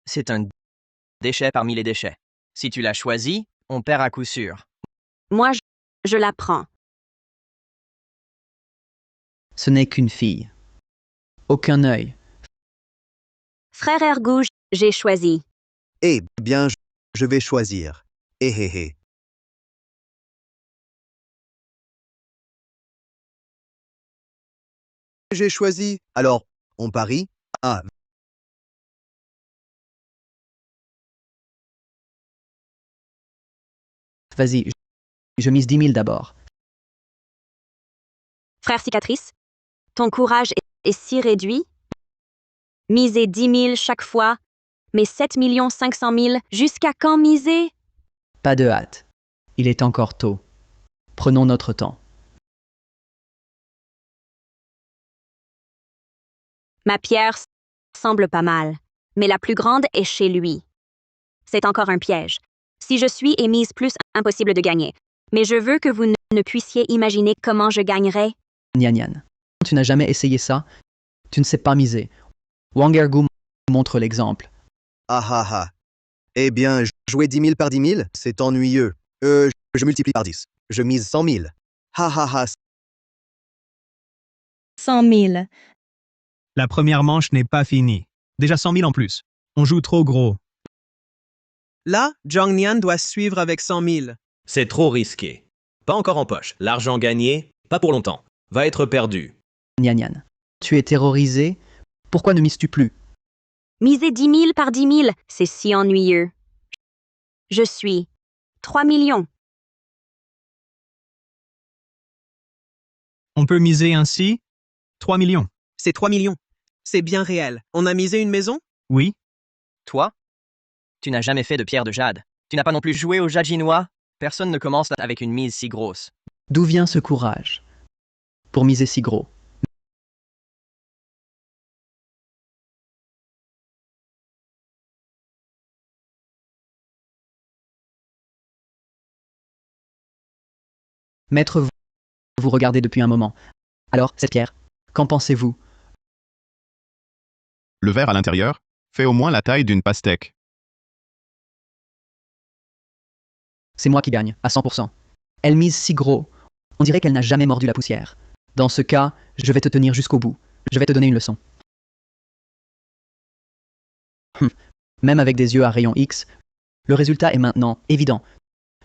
c'est un déchet parmi les déchets. Si tu l'as choisi, on perd à coup sûr. Moi, je la prends. Ce n'est qu'une fille. Aucun œil. Frère Ergou, j'ai choisi. Eh bien, je vais choisir. Eh hé hé. J'ai choisi. Alors, on parie? Ah, Vas-y, je mise 10 000 d'abord. Frère cicatrice, ton courage est si réduit? Miser 10 000 chaque fois, mais 7 500 000, jusqu'à quand miser? Pas de hâte. Il est encore tôt. Prenons notre temps. Ma pierre semble pas mal, mais la plus grande est chez lui. C'est encore un piège. Si je suis et mise plus, impossible de gagner. Mais je veux que vous ne puissiez imaginer comment je gagnerais. Nyan. Tu n'as jamais essayé ça? Tu ne sais pas miser. Wang Ergou montre l'exemple. ah ah ah. Eh bien, jouer 10 000 par 10 000, c'est ennuyeux. Je multiplie par 10. Je mise 100 000. Ha ha ha. 100 000. La première manche n'est pas finie. Déjà 100 000 en plus. On joue trop gros. Là, Zhang Nian doit suivre avec 100 000. C'est trop risqué. Pas encore en poche. L'argent gagné, pas pour longtemps. Va être perdu. Nyan. Tu es terrorisé? Pourquoi ne mises-tu plus? Miser 10 000 par 10 000, c'est si ennuyeux. Je suis 3 millions. On peut miser ainsi 3 millions. C'est 3 millions. C'est bien réel. On a misé une maison? Oui, Toi? Tu n'as jamais fait de pierre de jade. Tu n'as pas non plus joué au jade chinois. Personne ne commence avec une mise si grosse. D'où vient ce courage? Pour miser si gros. Maître, vous regardez depuis un moment. Alors, cette pierre, qu'en pensez-vous? Le verre à l'intérieur fait au moins la taille d'une pastèque. C'est moi qui gagne, à 100%. Elle mise si gros. On dirait qu'elle n'a jamais mordu la poussière. Dans ce cas, je vais te tenir jusqu'au bout. Je vais te donner une leçon. Même avec des yeux à rayon X, le résultat est maintenant évident.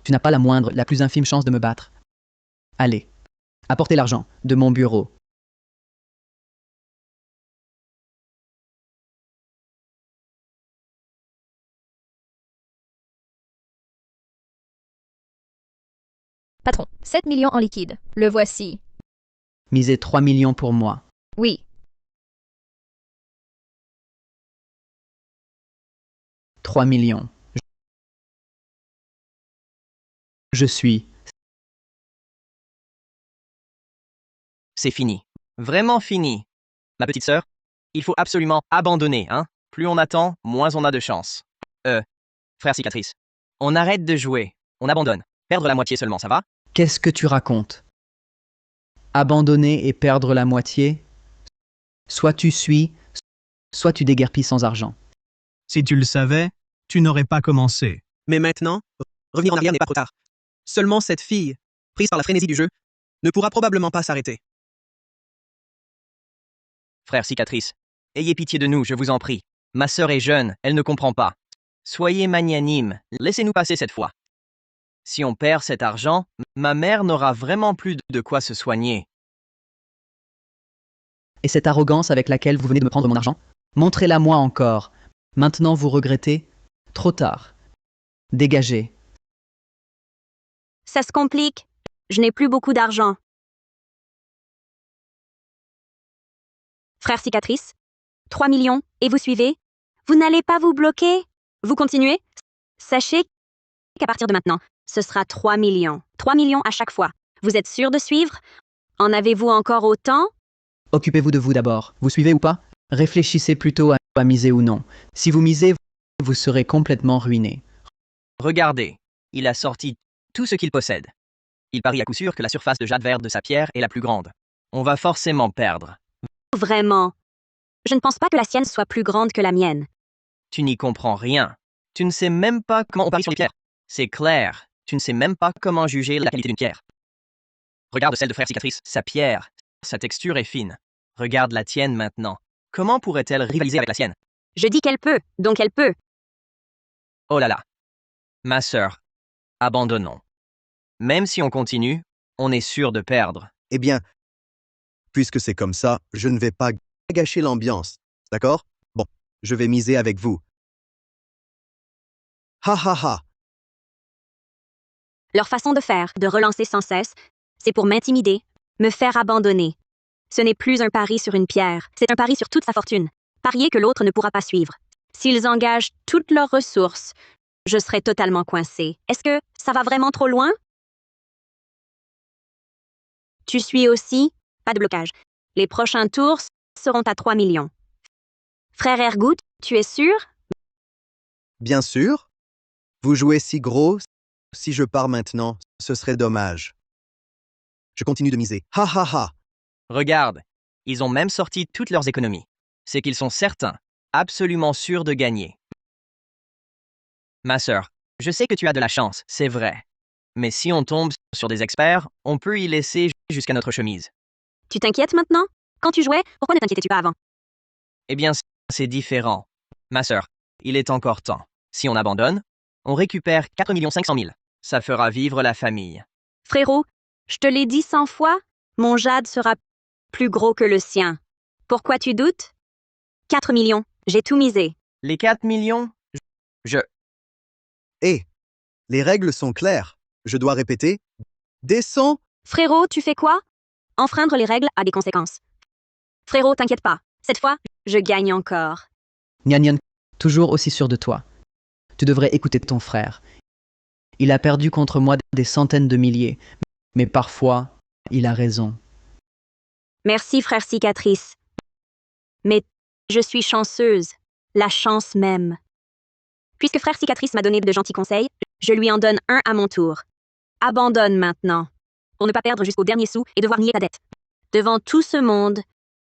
Tu n'as pas la plus infime chance de me battre. Allez, apportez l'argent de mon bureau. Patron, 7 millions en liquide. Le voici. Misez 3 millions pour moi. Oui. 3 millions. Je suis. C'est fini. Vraiment fini. Ma petite sœur, il faut absolument abandonner, hein? Plus on attend, moins on a de chance. Frère cicatrice, on arrête de jouer. On abandonne. Perdre la moitié seulement, ça va? Qu'est-ce que tu racontes? Abandonner et perdre la moitié? Soit tu suis, soit tu déguerpis sans argent. Si tu le savais, tu n'aurais pas commencé. Mais maintenant, revenir en arrière n'est pas trop tard. Seulement cette fille, prise par la frénésie du jeu, ne pourra probablement pas s'arrêter. Frère cicatrice, ayez pitié de nous, je vous en prie. Ma sœur est jeune, elle ne comprend pas. Soyez magnanime, laissez-nous passer cette fois. Si on perd cet argent, ma mère n'aura vraiment plus de quoi se soigner. Et cette arrogance avec laquelle vous venez de me prendre mon argent? Montrez-la moi encore. Maintenant vous regrettez? Trop tard. Dégagez. Ça se complique. Je n'ai plus beaucoup d'argent. Frère cicatrice, 3 millions, et vous suivez? Vous n'allez pas vous bloquer? Vous continuez? Sachez qu'à partir de maintenant, ce sera 3 millions. 3 millions à chaque fois. Vous êtes sûr de suivre? En avez-vous encore autant? Occupez-vous de vous d'abord. Vous suivez ou pas? Réfléchissez plutôt à miser ou non. Si vous misez, vous serez complètement ruiné. Regardez, il a sorti tout ce qu'il possède. Il parie à coup sûr que la surface de jade vert de sa pierre est la plus grande. On va forcément perdre. Vraiment. Je ne pense pas que la sienne soit plus grande que la mienne. Tu n'y comprends rien. Tu ne sais même pas comment on parie sur les pierres. C'est clair, tu ne sais même pas comment juger la qualité d'une pierre. Regarde celle de frère cicatrice, sa pierre, sa texture est fine. Regarde la tienne maintenant. Comment pourrait-elle rivaliser avec la sienne? Je dis qu'elle peut, donc elle peut. Oh là là. Ma sœur, abandonnons. Même si on continue, on est sûr de perdre. Eh bien, puisque c'est comme ça, je ne vais pas gâcher l'ambiance. D'accord? Bon, je vais miser avec vous. Ha ha ha! Leur façon de faire, de relancer sans cesse, c'est pour m'intimider, me faire abandonner. Ce n'est plus un pari sur une pierre, c'est un pari sur toute sa fortune. Parier que l'autre ne pourra pas suivre. S'ils engagent toutes leurs ressources, je serai totalement coincé. Est-ce que ça va vraiment trop loin? Tu suis aussi? Pas de blocage. Les prochains tours seront à 3 millions. Frère Ergout, tu es sûr? Bien sûr. Vous jouez si gros, si je pars maintenant, ce serait dommage. Je continue de miser. Ha ha ha! Regarde, ils ont même sorti toutes leurs économies. C'est qu'ils sont certains, absolument sûrs de gagner. Ma sœur, je sais que tu as de la chance, c'est vrai. Mais si on tombe sur des experts, on peut y laisser jusqu'à notre chemise. Tu t'inquiètes maintenant? Quand tu jouais, pourquoi ne t'inquiétais-tu pas avant? Eh bien, c'est différent. Ma sœur, il est encore temps. Si on abandonne, on récupère 4 500 000. Ça fera vivre la famille. Frérot, je te l'ai dit 100 fois, mon jade sera plus gros que le sien. Pourquoi tu doutes? 4 millions, j'ai tout misé. Les 4 millions, Hé, les règles sont claires. Je dois répéter. Descends. Frérot, tu fais quoi? Enfreindre les règles a des conséquences. Frérot, t'inquiète pas. Cette fois, je gagne encore. Nyan Nyan, toujours aussi sûr de toi. Tu devrais écouter ton frère. Il a perdu contre moi des centaines de milliers, mais parfois, il a raison. Merci, frère cicatrice. Mais je suis chanceuse. La chance même. Puisque frère cicatrice m'a donné de gentils conseils, je lui en donne un à mon tour. Abandonne maintenant. Pour ne pas perdre jusqu'au dernier sou et devoir nier ta dette. Devant tout ce monde,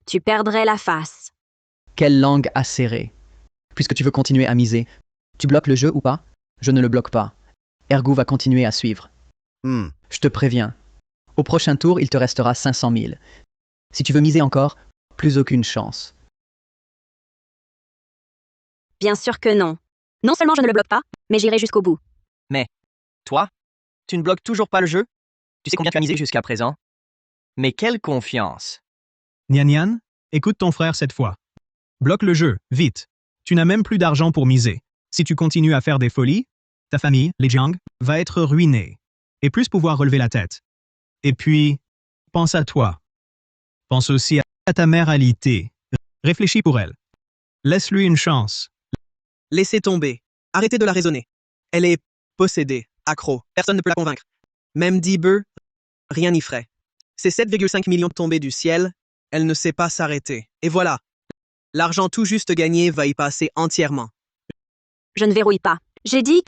tu perdrais la face. Quelle langue acérée. Puisque tu veux continuer à miser, tu bloques le jeu ou pas? Je ne le bloque pas. Ergou va continuer à suivre. Je te préviens. Au prochain tour, il te restera 500 000. Si tu veux miser encore, plus aucune chance. Bien sûr que non. Non seulement je ne le bloque pas, mais j'irai jusqu'au bout. Mais, toi, Tu ne bloques toujours pas le jeu? Tu sais combien tu as misé jusqu'à présent? Mais quelle confiance! Nian Nian, écoute ton frère cette fois. Bloque le jeu, vite. Tu n'as même plus d'argent pour miser. Si tu continues à faire des folies, ta famille, les Jiang, va être ruinée. Et plus pouvoir relever la tête. Et puis, pense à toi. Pense aussi à ta mère alitée. Réfléchis pour elle. Laisse-lui une chance. Laissez tomber. Arrêtez de la raisonner. Elle est possédée, accro. Personne ne peut la convaincre. Même Dibeux, rien n'y ferait. C'est 7,5 millions tombés du ciel. Elle ne sait pas s'arrêter. Et voilà. L'argent tout juste gagné va y passer entièrement. Je ne verrouille pas. J'ai dit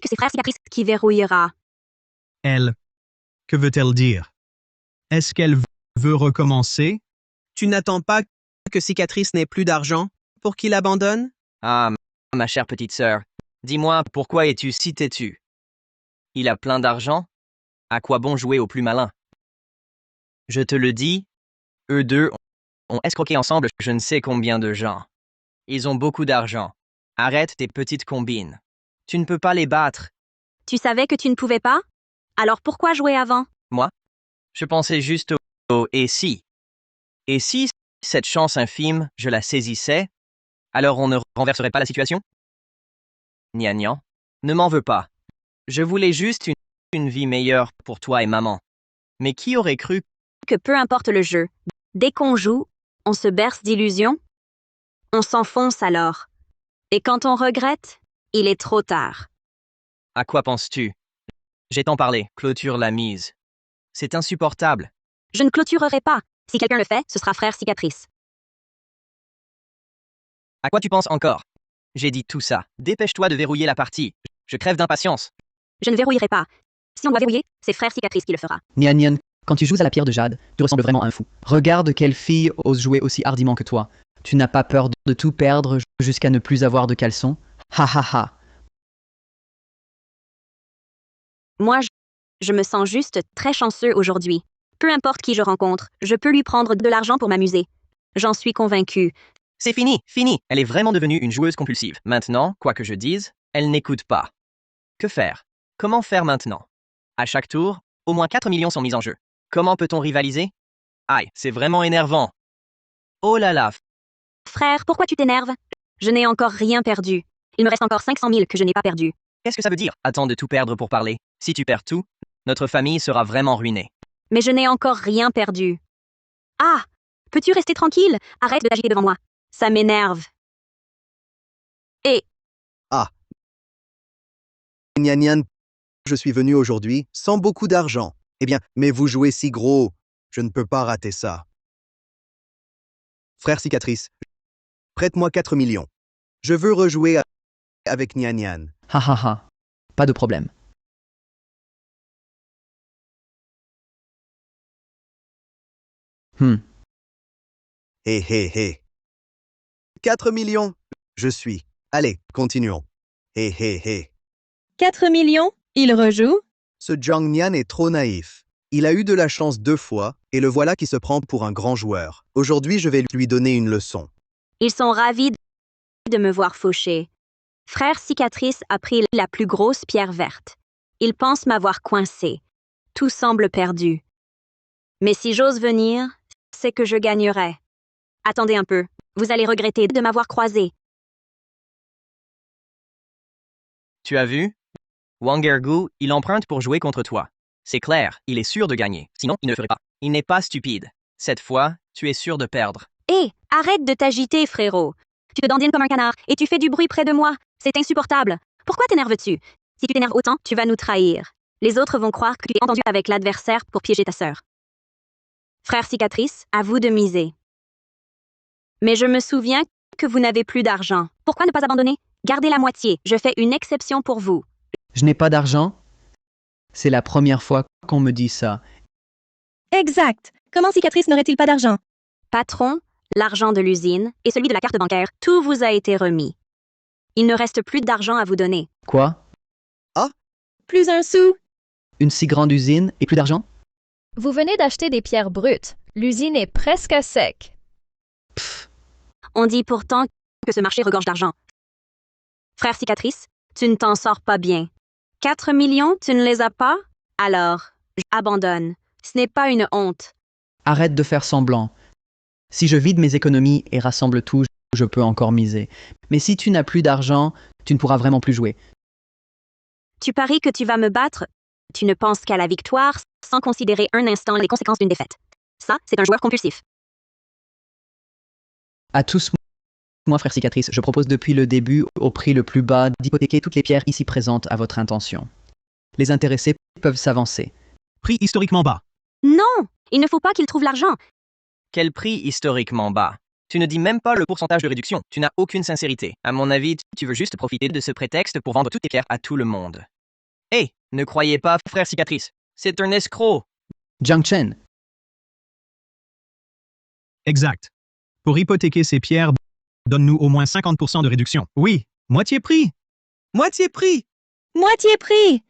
que c'est frère Cicatrice qui verrouillera. Elle. Que veut-elle dire? Est-ce qu'elle veut recommencer? Tu n'attends pas que Cicatrice n'ait plus d'argent pour qu'il abandonne? Ah, ma chère petite sœur, dis-moi, pourquoi es-tu si têtue? Il a plein d'argent? À quoi bon jouer au plus malin? Je te le dis, eux deux ont escroqué ensemble je ne sais combien de gens. Ils ont beaucoup d'argent. Arrête tes petites combines. Tu ne peux pas les battre. Tu savais que tu ne pouvais pas? Alors pourquoi jouer avant? Moi? Je pensais juste au « et si ». Et si cette chance infime, je la saisissais, alors on ne renverserait pas la situation? Nian Nian, ne m'en veux pas. Je voulais juste une vie meilleure pour toi et maman. Mais qui aurait cru Que peu importe le jeu, dès qu'on joue, on se berce d'illusions? On s'enfonce alors. Et quand on regrette, il est trop tard. À quoi penses-tu? J'ai tant parlé, clôture la mise. C'est insupportable. Je ne clôturerai pas. Si quelqu'un le fait, ce sera frère Cicatrice. À quoi tu penses encore? J'ai dit tout ça. Dépêche-toi de verrouiller la partie. Je crève d'impatience. Je ne verrouillerai pas. Si on doit verrouiller, c'est frère Cicatrice qui le fera. Nian Nian, quand tu joues à la pierre de jade, tu ressembles vraiment à un fou. Regarde quelle fille ose jouer aussi hardiment que toi. Tu n'as pas peur de tout perdre jusqu'à ne plus avoir de caleçon? Ha ha ha. Moi, je me sens juste très chanceux aujourd'hui. Peu importe qui je rencontre, je peux lui prendre de l'argent pour m'amuser. J'en suis convaincue. C'est fini, fini. Elle est vraiment devenue une joueuse compulsive. Maintenant, quoi que je dise, elle n'écoute pas. Que faire? Comment faire maintenant? À chaque tour, au moins 4 millions sont mis en jeu. Comment peut-on rivaliser? Aïe, c'est vraiment énervant. Oh là là. Frère, pourquoi tu t'énerves? Je n'ai encore rien perdu. Il me reste encore 500 000 que je n'ai pas perdu. Qu'est-ce que ça veut dire? Attends de tout perdre pour parler. Si tu perds tout, notre famille sera vraiment ruinée. Mais je n'ai encore rien perdu. Ah! Peux-tu rester tranquille? Arrête de t'agiter devant moi. Ça m'énerve. Et... Ah. Nian Nian, je suis venu aujourd'hui sans beaucoup d'argent. Eh bien, mais vous jouez si gros. Je ne peux pas rater ça. Frère Cicatrice, prête-moi 4 millions. Je veux rejouer avec Nian Nian. Ha ha ha. Pas de problème. Hé hé hé. 4 millions. Je suis. Allez, continuons. Hé hé hé. 4 millions? Il rejoue? Ce Jiang Nian est trop naïf. Il a eu de la chance 2 fois, et le voilà qui se prend pour un grand joueur. Aujourd'hui, je vais lui donner une leçon. Ils sont ravis de me voir faucher. Frère Cicatrice a pris la plus grosse pierre verte. Il pense m'avoir coincé. Tout semble perdu. Mais si j'ose venir, c'est que je gagnerai. Attendez un peu. Vous allez regretter de m'avoir croisé. Tu as vu? Wang Ergu, il emprunte pour jouer contre toi. C'est clair, il est sûr de gagner. Sinon, il ne le ferait pas. Il n'est pas stupide. Cette fois, tu es sûr de perdre. Hé, arrête de t'agiter, frérot. Tu te dandines comme un canard et tu fais du bruit près de moi. C'est insupportable. Pourquoi t'énerves-tu? Si tu t'énerves autant, tu vas nous trahir. Les autres vont croire que tu es entendu avec l'adversaire pour piéger ta sœur. Frère Cicatrice, à vous de miser. Mais je me souviens que vous n'avez plus d'argent. Pourquoi ne pas abandonner? Gardez la moitié. Je fais une exception pour vous. Je n'ai pas d'argent? C'est la première fois qu'on me dit ça. Exact. Comment Cicatrice n'aurait-il pas d'argent? Patron, l'argent de l'usine et celui de la carte bancaire, tout vous a été remis. Il ne reste plus d'argent à vous donner. Quoi? Plus un sou? Une si grande usine et plus d'argent? Vous venez d'acheter des pierres brutes. L'usine est presque à sec. On dit pourtant que ce marché regorge d'argent. Frère Cicatrice, tu ne t'en sors pas bien. 4 millions, tu ne les as pas? Alors, j'abandonne. Ce n'est pas une honte. Arrête de faire semblant. Si je vide mes économies et rassemble tout, je peux encore miser. Mais si tu n'as plus d'argent, tu ne pourras vraiment plus jouer. Tu paries que tu vas me battre? Tu ne penses qu'à la victoire sans considérer un instant les conséquences d'une défaite. Ça, c'est un joueur compulsif. À tous, moi, frère cicatrice, je propose depuis le début, au prix le plus bas, d'hypothéquer toutes les pierres ici présentes à votre intention. Les intéressés peuvent s'avancer. Prix historiquement bas. Non! Il ne faut pas qu'il trouve l'argent. Quel prix historiquement bas? Tu ne dis même pas le pourcentage de réduction. Tu n'as aucune sincérité. À mon avis, tu veux juste profiter de ce prétexte pour vendre toutes tes pierres à tout le monde. Hé, ne croyez pas, frère cicatrice. C'est un escroc. Jiang Chen, Exact. Pour hypothéquer ces pierres, donne-nous au moins 50% de réduction. Oui, moitié prix. Moitié prix. Moitié prix.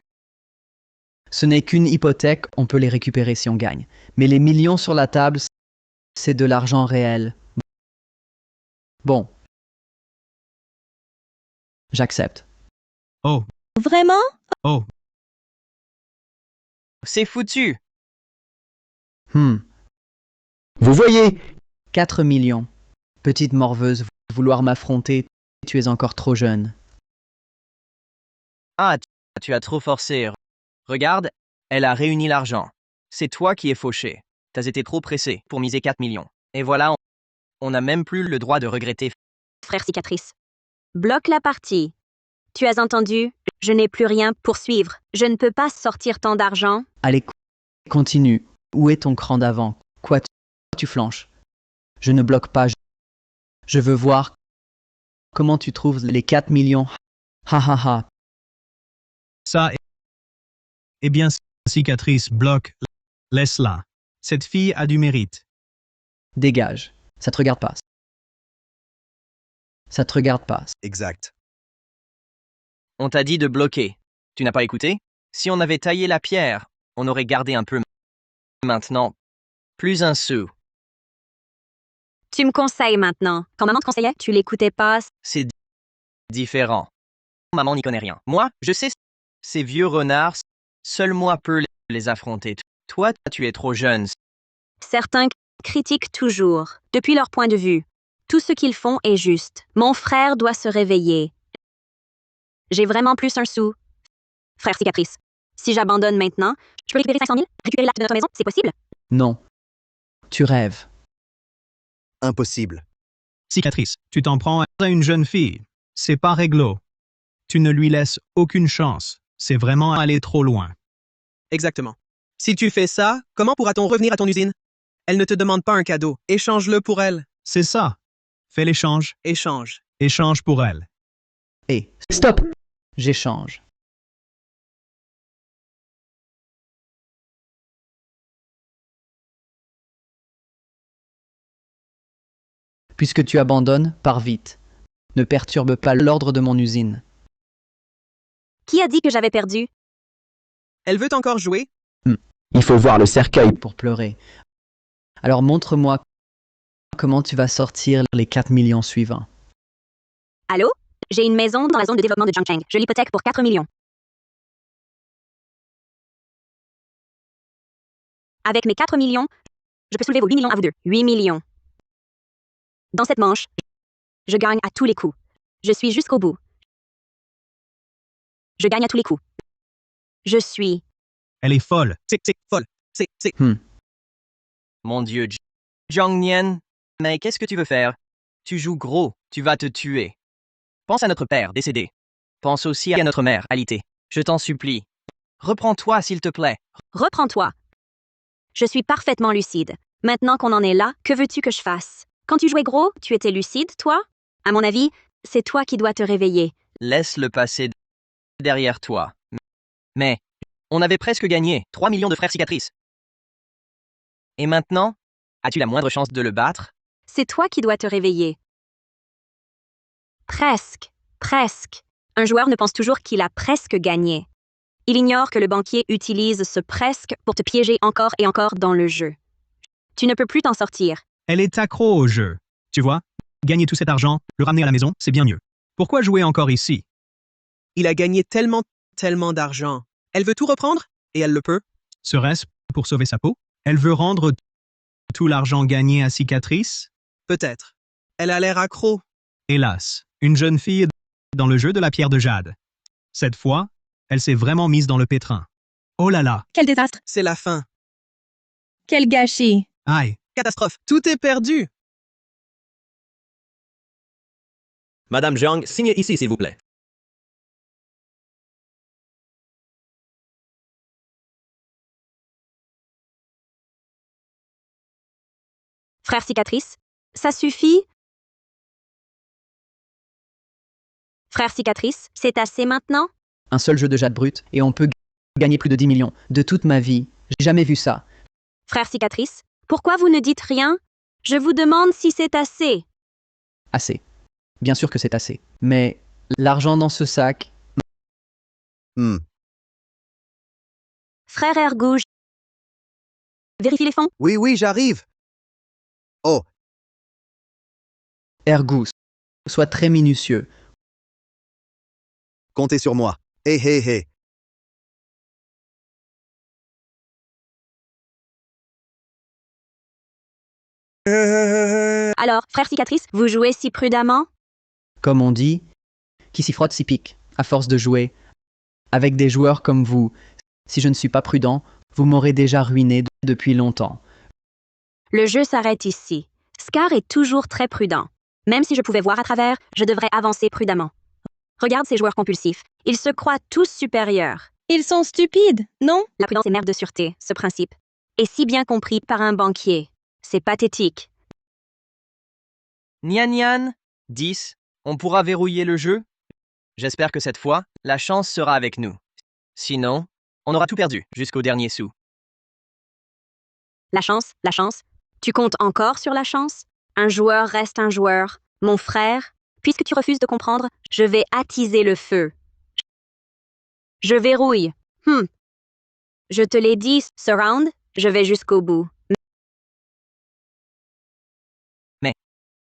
ce n'est qu'une hypothèque, on peut les récupérer si on gagne. Mais les millions sur la table, c'est de l'argent réel. Bon. J'accepte. Oh, Vraiment? oh, C'est foutu. Vous voyez 4 millions. Petite morveuse, vouloir m'affronter, tu es encore trop jeune. Ah, tu as trop forcé. Regarde, elle a réuni l'argent. C'est toi qui es fauché. T'as été trop pressé pour miser 4 millions. Et voilà, on n'a même plus le droit de regretter. Frère cicatrice. Bloque la partie. Tu as entendu? Je n'ai plus rien pour suivre. Je ne peux pas sortir tant d'argent. Allez, continue. Où est ton cran d'avant? Quoi, tu flanches? Je ne bloque pas. Je veux voir comment tu trouves les 4 millions. Ha ha ha. ça est... Eh bien, cicatrice, bloque, laisse-la. Cette fille a du mérite. Dégage. Ça te regarde pas. Ça te regarde pas. Exact. On t'a dit de bloquer. Tu n'as pas écouté? Si on avait taillé la pierre, on aurait gardé un peu. Maintenant, plus un sou. Tu me conseilles maintenant. Quand maman te conseillait, tu l'écoutais pas. C'est différent. Maman n'y connaît rien. Moi, je sais, ces vieux renards, seul moi peux les affronter. Toi, tu es trop jeune. Certains critiquent toujours, depuis leur point de vue. Tout ce qu'ils font est juste. Mon frère doit se réveiller. J'ai vraiment plus un sou. Frère cicatrice. Si j'abandonne maintenant, je peux récupérer 500 000? Récupérer l'acte de notre maison? C'est possible? Non. Tu rêves. Impossible. Cicatrice, tu t'en prends à une jeune fille. C'est pas réglo. Tu ne lui laisses aucune chance. C'est vraiment aller trop loin. Exactement. Si tu fais ça, comment pourra-t-on revenir à ton usine? Elle ne te demande pas un cadeau. Échange-le pour elle. C'est ça. Fais l'échange. Échange. Échange pour elle. Hé, stop! J'échange. Puisque tu abandonnes, pars vite. Ne perturbe pas l'ordre de mon usine. Qui a dit que j'avais perdu? Elle veut encore jouer? Il faut voir le cercueil pour pleurer. Alors montre-moi comment tu vas sortir les 4 millions suivants. Allô? J'ai une maison dans la zone de développement de Jiangcheng. Je l'hypothèque pour 4 millions. Avec mes 4 millions, je peux soulever vos 8 millions à vous deux. 8 millions. Dans cette manche, je gagne à tous les coups. Je suis jusqu'au bout. Je gagne à tous les coups. Je suis... Elle est folle. C'est folle. C'est... Mon Dieu, Jiang Nian, mais qu'est-ce que tu veux faire? Tu joues gros, tu vas te tuer. Pense à notre père décédé. Pense aussi à notre mère alitée. Je t'en supplie. Reprends-toi, s'il te plaît. Reprends-toi. Je suis parfaitement lucide. Maintenant qu'on en est là, que veux-tu que je fasse? Quand tu jouais gros, tu étais lucide, toi? À mon avis, c'est toi qui dois te réveiller. Laisse le passé derrière toi. Mais, on avait presque gagné 3 millions de frères cicatrices. Et maintenant, as-tu la moindre chance de le battre? C'est toi qui dois te réveiller. Presque. Presque. Un joueur ne pense toujours qu'il a presque gagné. Il ignore que le banquier utilise ce presque pour te piéger encore et encore dans le jeu. Tu ne peux plus t'en sortir. Elle est accro au jeu. Tu vois? Gagner tout cet argent, le ramener à la maison, c'est bien mieux. Pourquoi jouer encore ici? Il a gagné tellement d'argent. Elle veut tout reprendre? Et elle le peut? Serait-ce pour sauver sa peau? Elle veut rendre tout l'argent gagné à Cicatrice? Peut-être. Elle a l'air accro. Hélas, une jeune fille dans le jeu de la pierre de jade. Cette fois, elle s'est vraiment mise dans le pétrin. Oh là là! Quel désastre. C'est la fin. Quel gâchis. Aïe! Catastrophe. Tout est perdu. Madame Jiang, signez ici, s'il vous plaît. Frère Cicatrice, ça suffit? Frère Cicatrice, c'est assez maintenant? Un seul jeu de jade brut et on peut gagner plus de 10 millions. De toute ma vie, j'ai jamais vu ça. Frère Cicatrice, pourquoi vous ne dites rien? Je vous demande si c'est assez. Assez. Bien sûr que c'est assez. Mais l'argent dans ce sac, Frère Ergou, vérifie les fonds. Oui, oui, j'arrive. Oh, Ergou, sois très minutieux. comptez sur moi. Hé, hé, hé. Alors, frère Cicatrice, vous jouez si prudemment? Comme on dit, qui s'y frotte s'y pique. À force de jouer avec des joueurs comme vous, si je ne suis pas prudent, vous m'aurez déjà ruiné depuis longtemps. Le jeu s'arrête ici. Scar est toujours très prudent. Même si je pouvais voir à travers, je devrais avancer prudemment. Regarde ces joueurs compulsifs. Ils se croient tous supérieurs. Ils sont stupides, non? La prudence est mère de sûreté, ce principe. Et si bien compris par un banquier. C'est pathétique. Nian Nian, 10. On pourra verrouiller le jeu? J'espère que cette fois, la chance sera avec nous. Sinon, on aura tout perdu jusqu'au dernier sou. La chance, la chance. Tu comptes encore sur la chance? Un joueur reste un joueur. Mon frère, puisque tu refuses de comprendre, je vais attiser le feu. Je verrouille. Je te l'ai dit, ce round, je vais jusqu'au bout.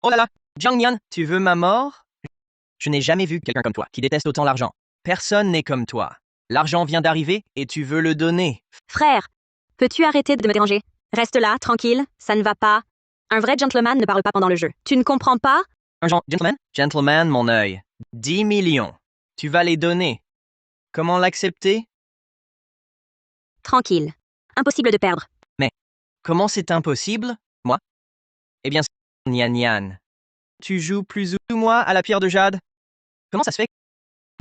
Oh là là, Jiang Nian, tu veux ma mort? Je n'ai jamais vu quelqu'un comme toi qui déteste autant l'argent. Personne n'est comme toi. L'argent vient d'arriver et tu veux le donner. Frère, peux-tu arrêter de me déranger? Reste là, tranquille, ça ne va pas. Un vrai gentleman ne parle pas pendant le jeu. Tu ne comprends pas? Un gentleman? Gentleman, mon œil. 10 millions. Tu vas les donner. Comment l'accepter? Tranquille. Impossible de perdre. Comment c'est impossible? Moi? Eh bien, Nian Nian. Tu joues plus ou moins à la pierre de jade? Comment ça se fait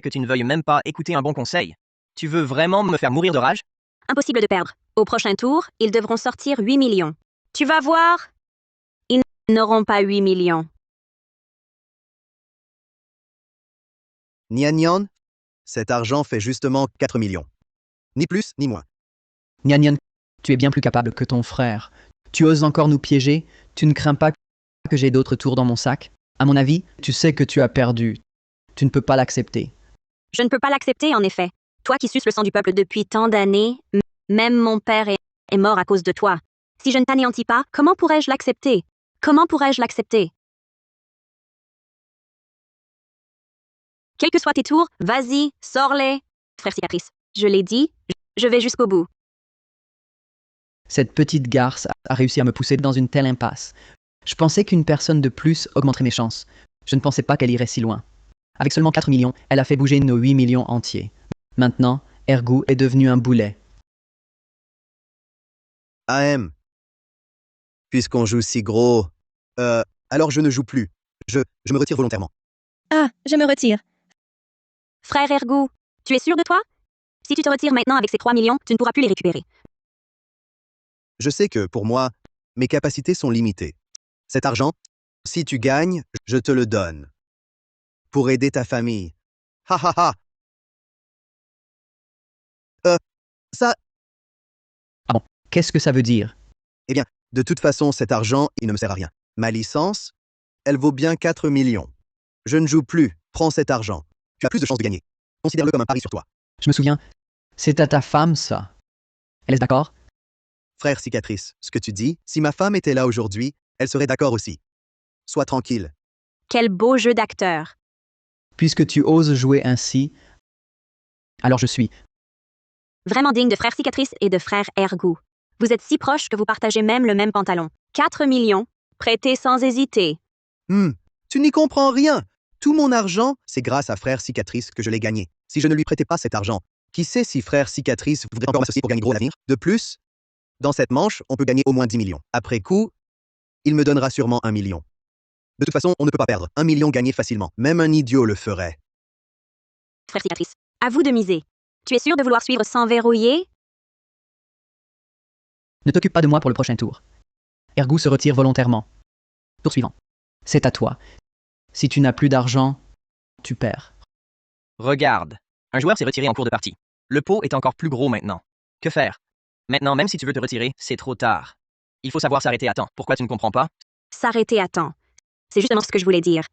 que tu ne veuilles même pas écouter un bon conseil? Tu veux vraiment me faire mourir de rage? Impossible de perdre. Au prochain tour, ils devront sortir 8 millions. Tu vas voir? Ils n'auront pas 8 millions. Nian Nian, cet argent fait justement 4 millions. Ni plus, ni moins. Nian Nian, tu es bien plus capable que ton frère. Tu oses encore nous piéger? Tu ne crains pas que j'ai d'autres tours dans mon sac? À mon avis, tu sais que tu as perdu. Tu ne peux pas l'accepter. Je ne peux pas l'accepter, en effet. Toi qui suces le sang du peuple depuis tant d'années, même mon père est mort à cause de toi. Si je ne t'anéantis pas, comment pourrais-je l'accepter? Comment pourrais-je l'accepter? Quels que soient tes tours, vas-y, sors-les. Frère Cicatrice, je l'ai dit, je vais jusqu'au bout. Cette petite garce a réussi à me pousser dans une telle impasse. Je pensais qu'une personne de plus augmenterait mes chances. Je ne pensais pas qu'elle irait si loin. Avec seulement 4 millions, elle a fait bouger nos 8 millions entiers. Maintenant, Ergou est devenu un boulet. AM. Puisqu'on joue si gros, alors je ne joue plus. Je me retire volontairement. Ah, je me retire. Frère Ergou, tu es sûr de toi? Si tu te retires maintenant avec ces 3 millions, tu ne pourras plus les récupérer. Je sais que, pour moi, mes capacités sont limitées. Cet argent, si tu gagnes, je te le donne. Pour aider ta famille. Ha ha ha. Ça, Qu'est-ce que ça veut dire? de toute façon, cet argent, il ne me sert à rien. Ma licence, elle vaut bien 4 millions. Je ne joue plus. Prends cet argent. Tu as plus de chances de gagner. Considère-le comme un pari sur toi. Je me souviens, c'est à ta femme, ça. Elle est d'accord? Frère Cicatrice, ce que tu dis, si ma femme était là aujourd'hui, elle serait d'accord aussi. Sois tranquille. Quel beau jeu d'acteur. Puisque tu oses jouer ainsi, alors je suis. Vraiment digne de frère Cicatrice et de frère Ergou. Vous êtes si proches que vous partagez même le même pantalon. 4 millions, prêtez sans hésiter. Tu n'y comprends rien. Tout mon argent, c'est grâce à frère Cicatrice que je l'ai gagné. Si je ne lui prêtais pas cet argent, qui sait si frère Cicatrice voudrait encore m'associer pour gagner gros à l'avenir? De plus, dans cette manche, on peut gagner au moins 10 millions. Après coup, il me donnera sûrement 1 million. De toute façon, on ne peut pas perdre. 1 million gagné facilement. Même un idiot le ferait. Frère Cicatrice, à vous de miser. Tu es sûr de vouloir suivre sans verrouiller? Ne t'occupe pas de moi pour le prochain tour. Ergou se retire volontairement. Tour suivant. C'est à toi. Si tu n'as plus d'argent, tu perds. Regarde. Un joueur s'est retiré en cours de partie. Le pot est encore plus gros maintenant. Que faire? Maintenant, même si tu veux te retirer, c'est trop tard. Il faut savoir s'arrêter à temps. Pourquoi tu ne comprends pas? S'arrêter à temps. C'est justement ce que je voulais dire.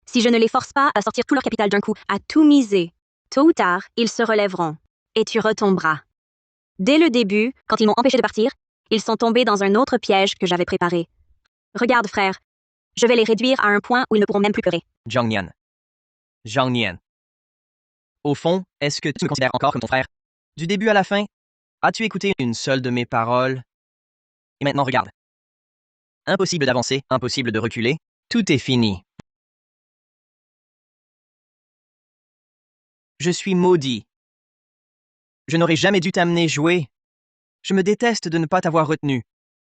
Si je ne les force pas à sortir tout leur capital d'un coup, à tout miser, tôt ou tard, ils se relèveront. Et tu retomberas. Dès le début, quand ils m'ont empêché de partir, ils sont tombés dans un autre piège que j'avais préparé. Regarde, frère. Je vais les réduire à un point où ils ne pourront même plus pleurer. Zhang Nian. Au fond, est-ce que tu me considères encore comme ton frère? Du début à la fin, as-tu écouté une seule de mes paroles? Et maintenant, regarde. Impossible d'avancer, impossible de reculer. Tout est fini. Je suis maudit. Je n'aurais jamais dû t'amener jouer. Je me déteste de ne pas t'avoir retenu.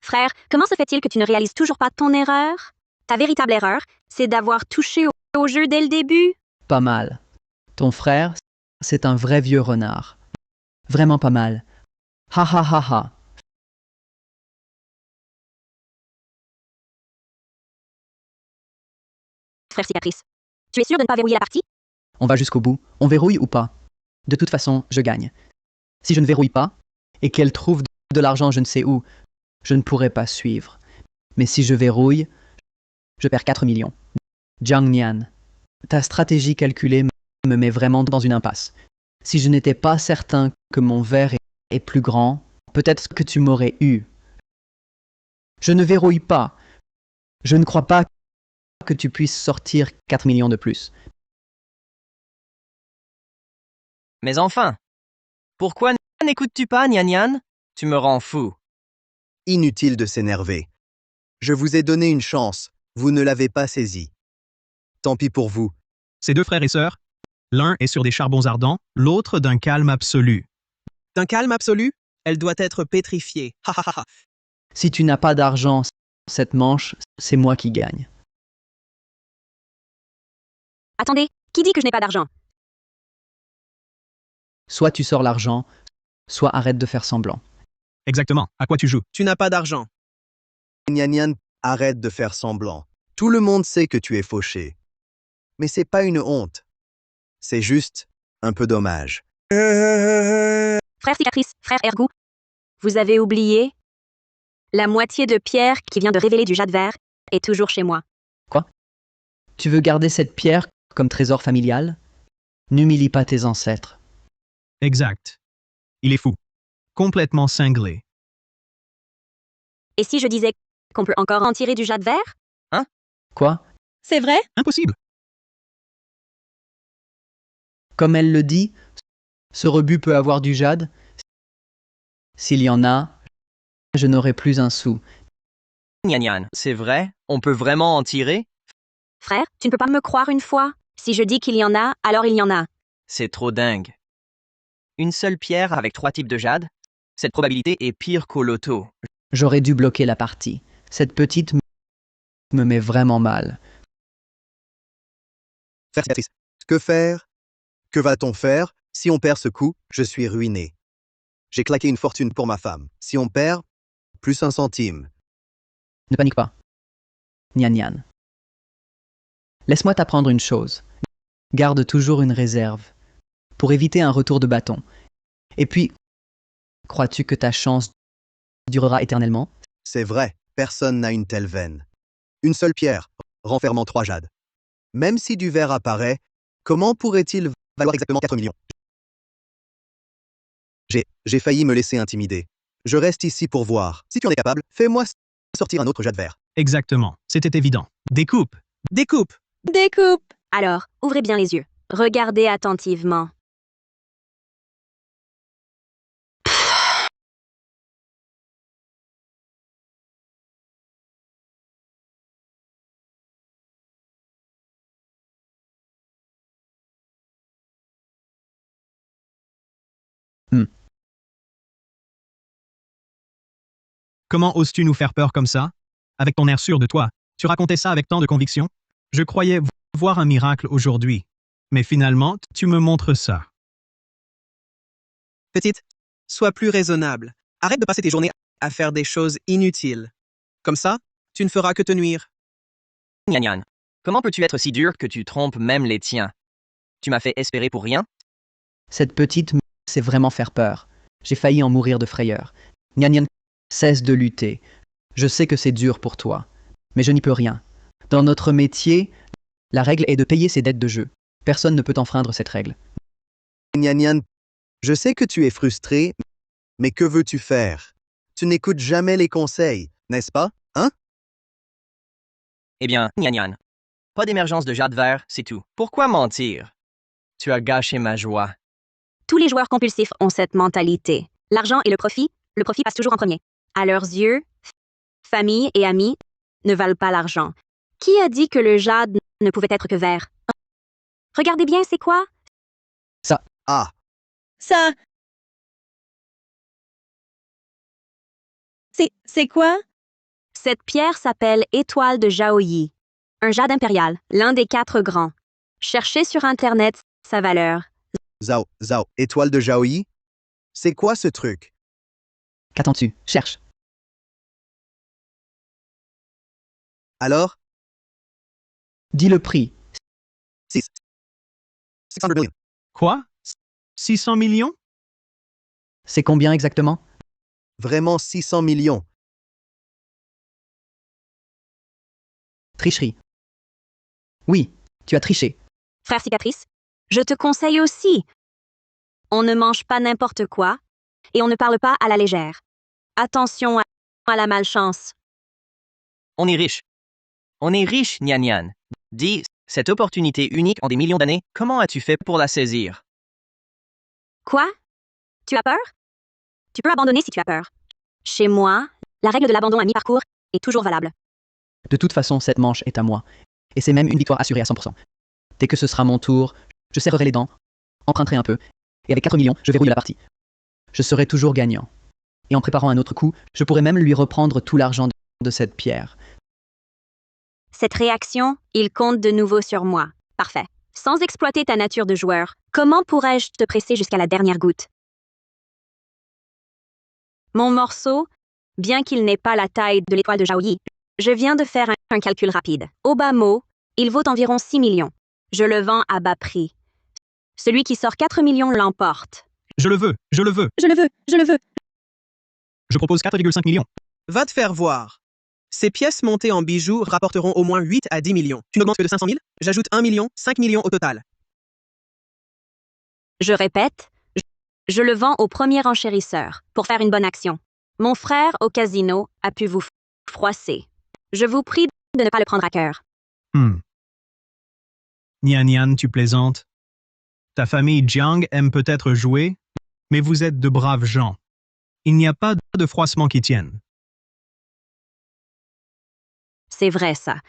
Frère, comment se fait-il que tu ne réalises toujours pas ton erreur? Ta véritable erreur, c'est d'avoir touché au jeu dès le début. Pas mal. Ton frère, c'est un vrai vieux renard. Vraiment pas mal. Ha ha ha ha. Frère Cicatrice, tu es sûr de ne pas verrouiller la partie? On va jusqu'au bout. On verrouille ou pas? De toute façon, je gagne. Si je ne verrouille pas, et qu'elle trouve de l'argent je ne sais où, je ne pourrai pas suivre. Mais si je verrouille, je perds 4 millions. Zhang Nian, ta stratégie calculée me met vraiment dans une impasse. Si je n'étais pas certain que mon verre est plus grand, peut-être que tu m'aurais eu. Je ne verrouille pas. Je ne crois pas que tu puisses sortir 4 millions de plus. Mais enfin, pourquoi n'écoutes-tu pas, Nian? Tu me rends fou. Inutile de s'énerver. Je vous ai donné une chance. Vous ne l'avez pas saisie. Tant pis pour vous. Ces deux frères et sœurs, l'un est sur des charbons ardents, l'autre d'un calme absolu. D'un calme absolu, elle doit être pétrifiée. Ha ha ha ha. Si tu n'as pas d'argent, cette manche, c'est moi qui gagne. Attendez, qui dit que je n'ai pas d'argent? Soit tu sors l'argent, soit arrête de faire semblant. Exactement. À quoi tu joues? Tu n'as pas d'argent. Nian, arrête de faire semblant. Tout le monde sait que tu es fauché. Mais c'est pas une honte. C'est juste un peu dommage. Frère Cicatrice, frère Ergou, vous avez oublié? La moitié de pierre qui vient de révéler du jade vert est toujours chez moi. Quoi? Tu veux garder cette pierre comme trésor familial? N'humilie pas tes ancêtres. Exact. Il est fou. Complètement cinglé. Et si je disais qu'on peut encore en tirer du jade vert? Quoi? C'est vrai? Impossible. Comme elle le dit, ce rebut peut avoir du jade. S'il y en a, je n'aurai plus un sou. Nian, c'est vrai? On peut vraiment en tirer? Frère, tu ne peux pas me croire une fois? Si je dis qu'il y en a, alors il y en a. C'est trop dingue. Une seule pierre avec 3 types de jade? Cette probabilité est pire qu'au loto. J'aurais dû bloquer la partie. Cette petite me met vraiment mal. Frère Cicatrice, que faire? Que va-t-on faire? Si on perd ce coup, je suis ruiné. J'ai claqué une fortune pour ma femme. Si on perd, plus 1 centime. Ne panique pas. Nian. Laisse-moi t'apprendre une chose. Garde toujours une réserve, pour éviter un retour de bâton. Et puis, crois-tu que ta chance durera éternellement? C'est vrai, personne n'a une telle veine. Une seule pierre, renfermant 3 jades. Même si du verre apparaît, comment pourrait-il valoir exactement 4 millions? J'ai failli me laisser intimider. Je reste ici pour voir. Si tu en es capable, fais-moi sortir un autre jade vert. Exactement. C'était évident. Découpe. Découpe. Découpe. Alors, ouvrez bien les yeux. Regardez attentivement. Comment oses-tu nous faire peur comme ça? Avec ton air sûr de toi, tu racontais ça avec tant de conviction? Je croyais voir un miracle aujourd'hui. Mais finalement, tu me montres ça. Petite, sois plus raisonnable. Arrête de passer tes journées à faire des choses inutiles. Comme ça, tu ne feras que te nuire. Nyan Nyan. Comment peux-tu être si dur que tu trompes même les tiens? Tu m'as fait espérer pour rien? Cette petite c'est vraiment faire peur. J'ai failli en mourir de frayeur. Nyan Nyan, cesse de lutter. Je sais que c'est dur pour toi, mais je n'y peux rien. Dans notre métier, la règle est de payer ses dettes de jeu. Personne ne peut enfreindre cette règle. Nyan Nyan, je sais que tu es frustré, mais que veux-tu faire? Tu n'écoutes jamais les conseils, n'est-ce pas? Hein? Eh bien, Nyan Nyan. Pas d'émergence de jade vert, c'est tout. Pourquoi mentir? Tu as gâché ma joie. Tous les joueurs compulsifs ont cette mentalité. L'argent et le profit passe toujours en premier. À leurs yeux, famille et amis ne valent pas l'argent. Qui a dit que le jade ne pouvait être que vert? Regardez bien, c'est quoi? Ah, Ça. C'est quoi? Cette pierre s'appelle Étoile de Jaoyi. Un jade impérial, l'un des 4 grands. Cherchez sur Internet sa valeur. Zao, étoile de Jaoyi? C'est quoi ce truc? Qu'attends-tu? Cherche. Alors? Dis le prix. 600 millions. Quoi? 600 millions? C'est combien exactement? Vraiment 600 millions. Tricherie. Oui, tu as triché. Frère Cicatrice, je te conseille aussi. On ne mange pas n'importe quoi et on ne parle pas à la légère. Attention à la malchance. On est riche. On est riche, Nyan Nyan. Dis, cette opportunité unique en des millions d'années, comment as-tu fait pour la saisir? Quoi? Tu as peur? Tu peux abandonner si tu as peur. Chez moi, la règle de l'abandon à mi-parcours est toujours valable. De toute façon, cette manche est à moi. Et c'est même une victoire assurée à 100%. Dès que ce sera mon tour, je serrerai les dents, emprunterai un peu, et avec 4 millions, je verrouille la partie. Je serai toujours gagnant. Et en préparant un autre coup, je pourrai même lui reprendre tout l'argent de cette pierre. Cette réaction, il compte de nouveau sur moi. Parfait. Sans exploiter ta nature de joueur, comment pourrais-je te presser jusqu'à la dernière goutte? Mon morceau, bien qu'il n'ait pas la taille de l'étoile de Jaoyi, je viens de faire un calcul rapide. Au bas mot, il vaut environ 6 millions. Je le vends à bas prix. Celui qui sort 4 millions l'emporte. Je le veux, je le veux. Je le veux, je le veux. Je propose 4,5 millions. Va te faire voir. Ces pièces montées en bijoux rapporteront au moins 8 à 10 millions. Tu n'augmentes que de 500 000? J'ajoute 1 million, 5 millions au total. Je répète, je le vends au premier enchérisseur pour faire une bonne action. Mon frère au casino a pu vous froisser. Je vous prie de ne pas le prendre à cœur. Nyan Nyan, tu plaisantes. Ta famille Jiang aime peut-être jouer, mais vous êtes de braves gens. Il n'y a pas de froissement qui tienne. C'est vrai, ça.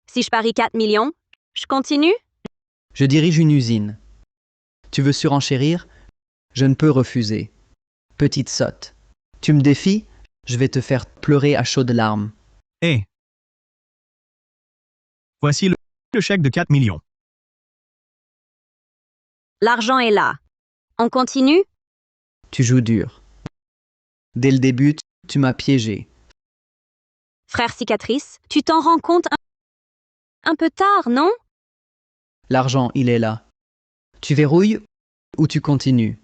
Si je parie 4 millions, je continue? Je dirige une usine. Tu veux surenchérir? Je ne peux refuser. Petite sotte. Tu me défies? Je vais te faire pleurer à chaudes larmes. Hé! Voici le chèque de 4 millions. L'argent est là. On continue? Tu joues dur. Dès le début, tu m'as piégé. Frère Cicatrice, tu t'en rends compte un peu tard, non? L'argent, il est là. Tu verrouilles ou tu continues?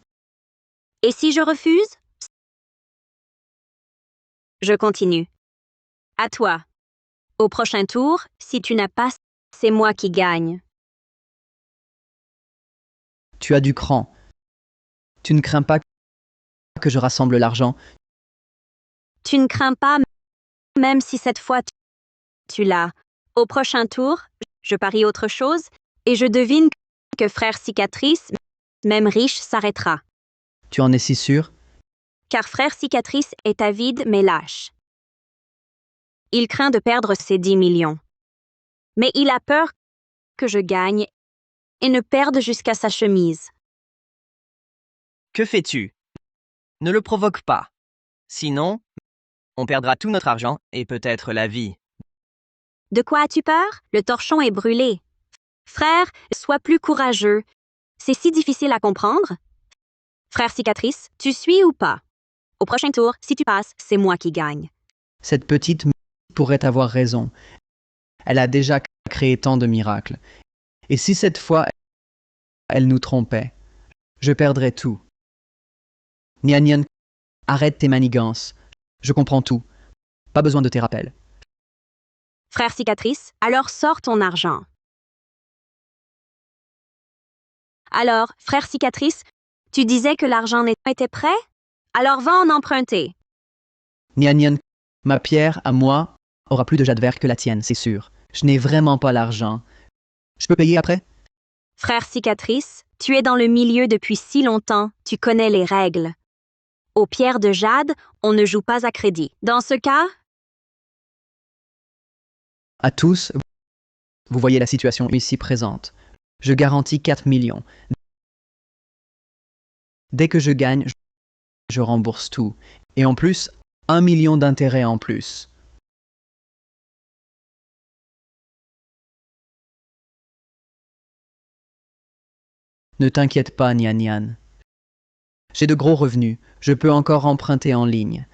Et si je refuse? Je continue. À toi. Au prochain tour, si tu n'as pas, c'est moi qui gagne. Tu as du cran. Tu ne crains pas que je rassemble l'argent. Tu ne crains pas, même si cette fois tu l'as. Au prochain tour, je parie autre chose et je devine que frère Cicatrice, même riche, s'arrêtera. Tu en es si sûr? Car frère Cicatrice est avide mais lâche. Il craint de perdre ses 10 millions. Mais il a peur que je gagne et ne perde jusqu'à sa chemise. Que fais-tu? Ne le provoque pas. Sinon, on perdra tout notre argent et peut-être la vie. De quoi as-tu peur? Le torchon est brûlé. Frère, sois plus courageux. C'est si difficile à comprendre. Frère cicatrice, tu suis ou pas? Au prochain tour, si tu passes, c'est moi qui gagne. Cette petite pourrait avoir raison. Elle a déjà créé tant de miracles. Et si cette fois elle nous trompait, je perdrais tout. Nian Nian, arrête tes manigances. Je comprends tout. Pas besoin de tes rappels. Frère cicatrice, alors sors ton argent. Alors, frère cicatrice, tu disais que l'argent était prêt? Alors va en emprunter. Nian Nian, ma pierre, à moi, aura plus de jade vert que la tienne, c'est sûr. Je n'ai vraiment pas l'argent. Je peux payer après? Frère cicatrice, tu es dans le milieu depuis si longtemps, tu connais les règles. Aux pierres de jade, on ne joue pas à crédit. Dans ce cas, À tous, vous voyez la situation ici présente. Je garantis 4 millions. Dès que je gagne, je rembourse tout. Et en plus, 1 million d'intérêts en plus. Ne t'inquiète pas, Nian Nian. J'ai de gros revenus, je peux encore emprunter en ligne.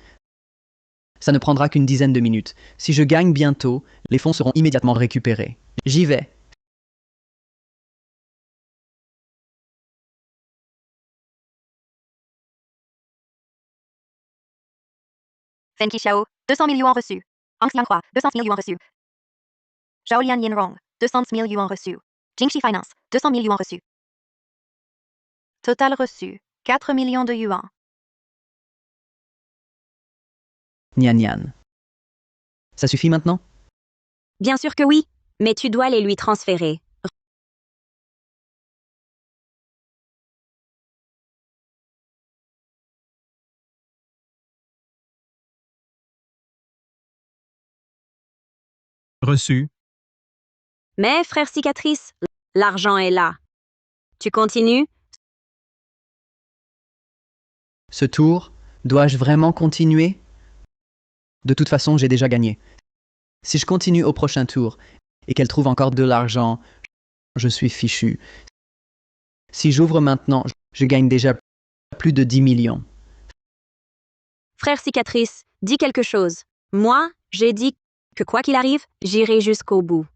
Ça ne prendra qu'une dizaine de minutes. Si je gagne bientôt, les fonds seront immédiatement récupérés. J'y vais. Fen Qixiao, 200 000 yuans reçus. Hang Xianghua, 200 000 yuans reçus. Zhao Lian Yinrong, 200 000 yuans reçus. Jingxi Finance, 200 000 yuans reçus. Total reçu, 4 millions de yuans. Nian Nian. Ça suffit maintenant? Bien sûr que oui, mais tu dois les lui transférer. Reçu. Mais, frère cicatrice, l'argent est là. Tu continues? Ce tour, dois-je vraiment continuer? De toute façon, j'ai déjà gagné. Si je continue au prochain tour et qu'elle trouve encore de l'argent, je suis fichu. Si j'ouvre maintenant, je gagne déjà plus de 10 millions. Frère cicatrice, dis quelque chose. Moi, j'ai dit que quoi qu'il arrive, j'irai jusqu'au bout.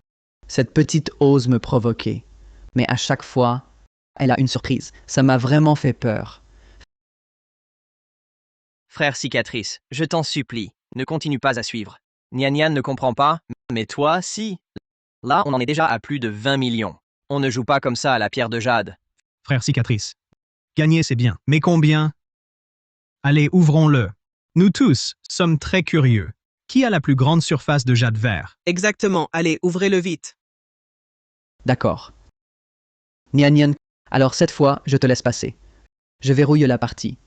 Cette petite ose me provoquer. Mais à chaque fois, elle a une surprise. Ça m'a vraiment fait peur. Frère cicatrice, je t'en supplie, ne continue pas à suivre. Nian Nian ne comprend pas, mais toi, si. Là, on en est déjà à plus de 20 millions. On ne joue pas comme ça à la pierre de jade. Frère cicatrice. Gagner, c'est bien. Mais combien? Allez, ouvrons-le. Nous tous sommes très curieux. Qui a la plus grande surface de jade vert? Exactement, allez, ouvrez-le vite. D'accord. Nian Nian, alors cette fois, je te laisse passer. Je verrouille la partie.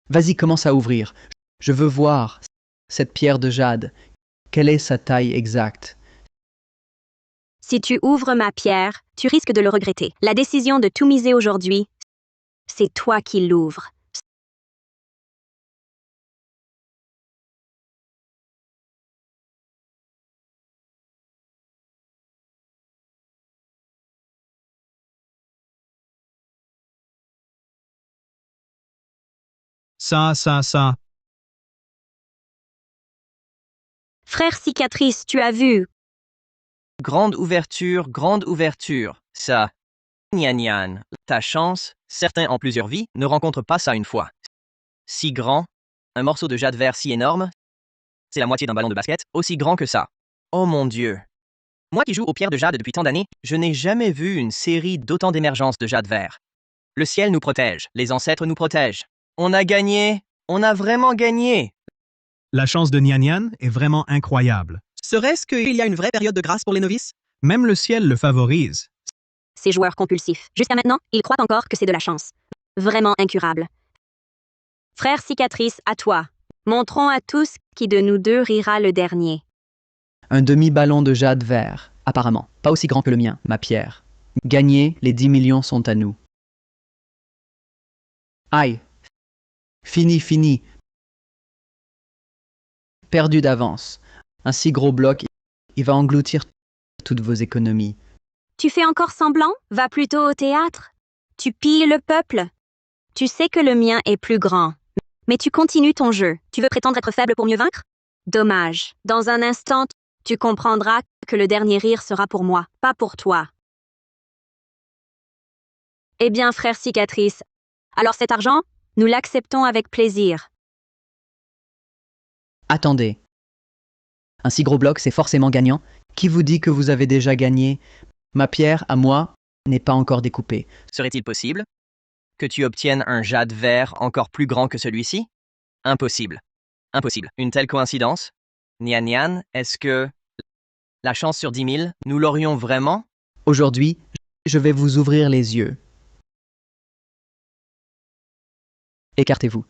Vas-y, commence à ouvrir. Je veux voir cette pierre de jade. Quelle est sa taille exacte? Si tu ouvres ma pierre, tu risques de le regretter. La décision de tout miser aujourd'hui, c'est toi qui l'ouvres. Ça. Frère cicatrice, tu as vu? Grande ouverture. Ça. Nian Nian, ta chance, certains en plusieurs vies ne rencontrent pas ça une fois. Si grand, un morceau de jade vert si énorme, c'est la moitié d'un ballon de basket, aussi grand que ça. Oh mon Dieu. Moi qui joue aux pierres de jade depuis tant d'années, je n'ai jamais vu une série d'autant d'émergences de jade vert. Le ciel nous protège, les ancêtres nous protègent. On a gagné, on a vraiment gagné. La chance de Nian Nian est vraiment incroyable. Serait-ce qu'il y a une vraie période de grâce pour les novices? Même le ciel le favorise. Ces joueurs compulsifs. Jusqu'à maintenant, ils croient encore que c'est de la chance. Vraiment incurable. Frère cicatrice, à toi. Montrons à tous qui de nous deux rira le dernier. Un demi-ballon de jade vert, apparemment. Pas aussi grand que le mien, ma pierre. Gagner, les 10 millions sont à nous. Aïe. Fini. Perdu d'avance. Un si gros bloc, il va engloutir toutes vos économies. Tu fais encore semblant? Va plutôt au théâtre. Tu pilles le peuple. Tu sais que le mien est plus grand. Mais tu continues ton jeu. Tu veux prétendre être faible pour mieux vaincre? Dommage. Dans un instant, tu comprendras que le dernier rire sera pour moi, pas pour toi. Eh bien, frère cicatrice, alors cet argent, nous l'acceptons avec plaisir. Attendez. Un si gros bloc, c'est forcément gagnant. Qui vous dit que vous avez déjà gagné? Ma pierre, à moi, n'est pas encore découpée. Serait-il possible que tu obtiennes un jade vert encore plus grand que celui-ci? Impossible. Impossible. Une telle coïncidence? Nian Nian, est-ce que la chance sur 10 000, nous l'aurions vraiment? Aujourd'hui, je vais vous ouvrir les yeux. Écartez-vous.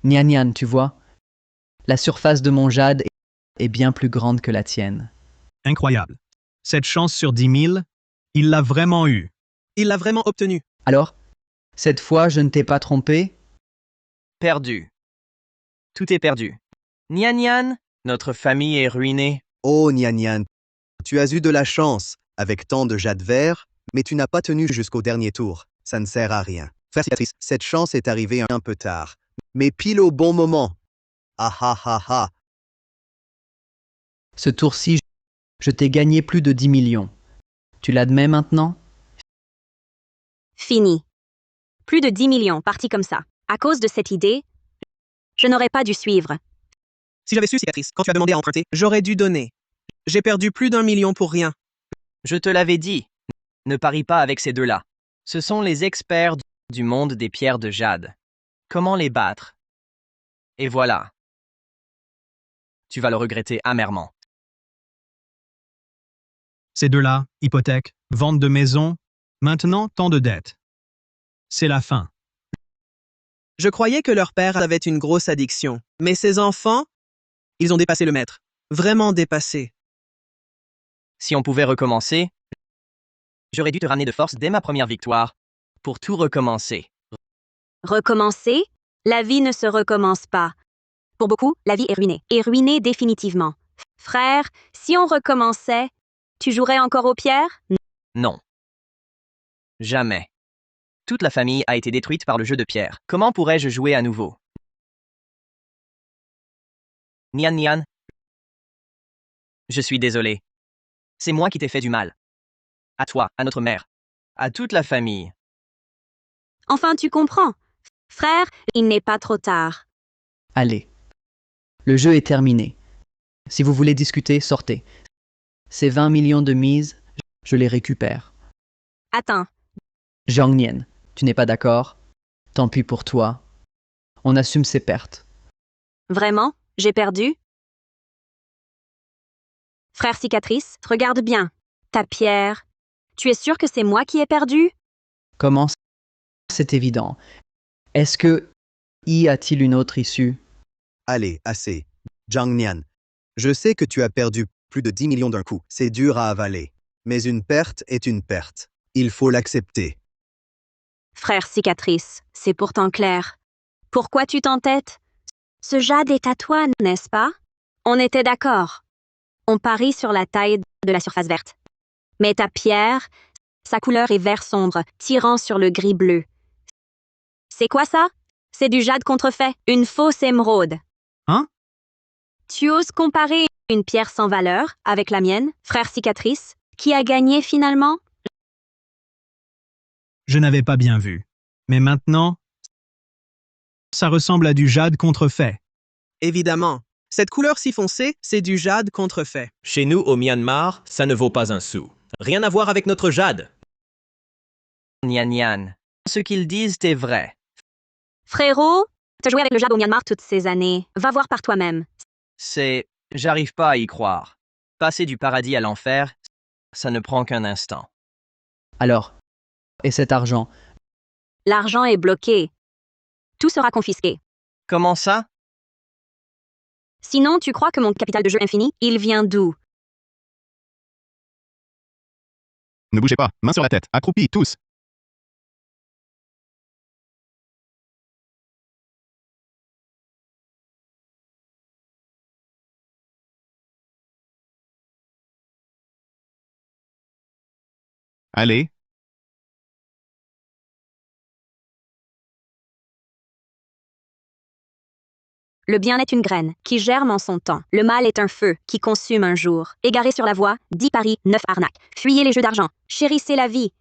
Nian Nian, tu vois, la surface de mon jade est bien plus grande que la tienne. Incroyable. Cette chance sur 10 000, il l'a vraiment eue. Il l'a vraiment obtenu. Alors, cette fois, je ne t'ai pas trompé? Perdu. Tout est perdu. Nian Nian, notre famille est ruinée. Oh Nian Nian, tu as eu de la chance avec tant de jade vert, mais tu n'as pas tenu jusqu'au dernier tour. Ça ne sert à rien. Frère cicatrice, cette chance est arrivée un peu tard, mais pile au bon moment. Ah ah ah ah. Ce tour-ci, je t'ai gagné plus de 10 millions. Tu l'admets maintenant? Fini. Plus de 10 millions partis comme ça. À cause de cette idée, je n'aurais pas dû suivre. Si j'avais su, cicatrice, quand tu as demandé à emprunter, j'aurais dû donner. J'ai perdu plus d'1 million pour rien. Je te l'avais dit. Ne parie pas avec ces deux-là. Ce sont les experts du monde des pierres de jade. Comment les battre? Et voilà. Tu vas le regretter amèrement. Ces deux-là, hypothèque, vente de maison, maintenant tant de dettes. C'est la fin. Je croyais que leur père avait une grosse addiction, mais ces enfants, ils ont dépassé le maître. Vraiment dépassé. Si on pouvait recommencer, j'aurais dû te ramener de force dès ma première victoire, pour tout recommencer. Recommencer? La vie ne se recommence pas. Pour beaucoup, la vie est ruinée. Et ruinée définitivement. Frère, si on recommençait, tu jouerais encore aux pierres? Non. Jamais. Toute la famille a été détruite par le jeu de pierre. Comment pourrais-je jouer à nouveau? Nian Nian. Je suis désolé. C'est moi qui t'ai fait du mal. À toi, à notre mère, à toute la famille. Enfin, tu comprends. Frère, il n'est pas trop tard. Allez. Le jeu est terminé. Si vous voulez discuter, sortez. Ces 20 millions de mise, je les récupère. Attends. Zhang Nian, tu n'es pas d'accord? Tant pis pour toi. On assume ses pertes. Vraiment? J'ai perdu? Frère cicatrice, regarde bien. Ta pierre. Tu es sûr que c'est moi qui ai perdu? Comment? C'est évident. Est-ce que y a-t-il une autre issue? Allez, assez. Zhang Nian, je sais que tu as perdu plus de 10 millions d'un coup. C'est dur à avaler. Mais une perte est une perte. Il faut l'accepter. Frère cicatrice, c'est pourtant clair. Pourquoi tu t'entêtes? Ce jade est à toi, n'est-ce pas? On était d'accord. On parie sur la taille de la surface verte. Mais ta pierre, sa couleur est vert sombre, tirant sur le gris bleu. C'est quoi ça? C'est du jade contrefait, une fausse émeraude. Hein? Tu oses comparer une pierre sans valeur avec la mienne, frère cicatrice, qui a gagné finalement? Je n'avais pas bien vu. Mais maintenant, ça ressemble à du jade contrefait. Évidemment. Cette couleur si foncée, c'est du jade contrefait. Chez nous, au Myanmar, ça ne vaut pas un sou. Rien à voir avec notre jade. Nian Nian. Ce qu'ils disent est vrai. Frérot, t'as joué avec le jade au Myanmar toutes ces années. Va voir par toi-même. J'arrive pas à y croire. Passer du paradis à l'enfer, ça ne prend qu'un instant. Alors, et cet argent? L'argent est bloqué. Tout sera confisqué. Comment ça? Sinon, tu crois que mon capital de jeu infini, il vient d'où? Ne bougez pas, main sur la tête, accroupis, tous. Allez, Le bien est une graine qui germe en son temps. Le mal est un feu qui consume un jour. Égaré sur la voie, 10 paris, 9 arnaques. Fuyez les jeux d'argent. Chérissez la vie.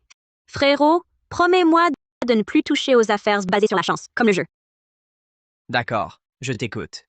Frérot, promets-moi de ne plus toucher aux affaires basées sur la chance, comme le jeu. D'accord, je t'écoute.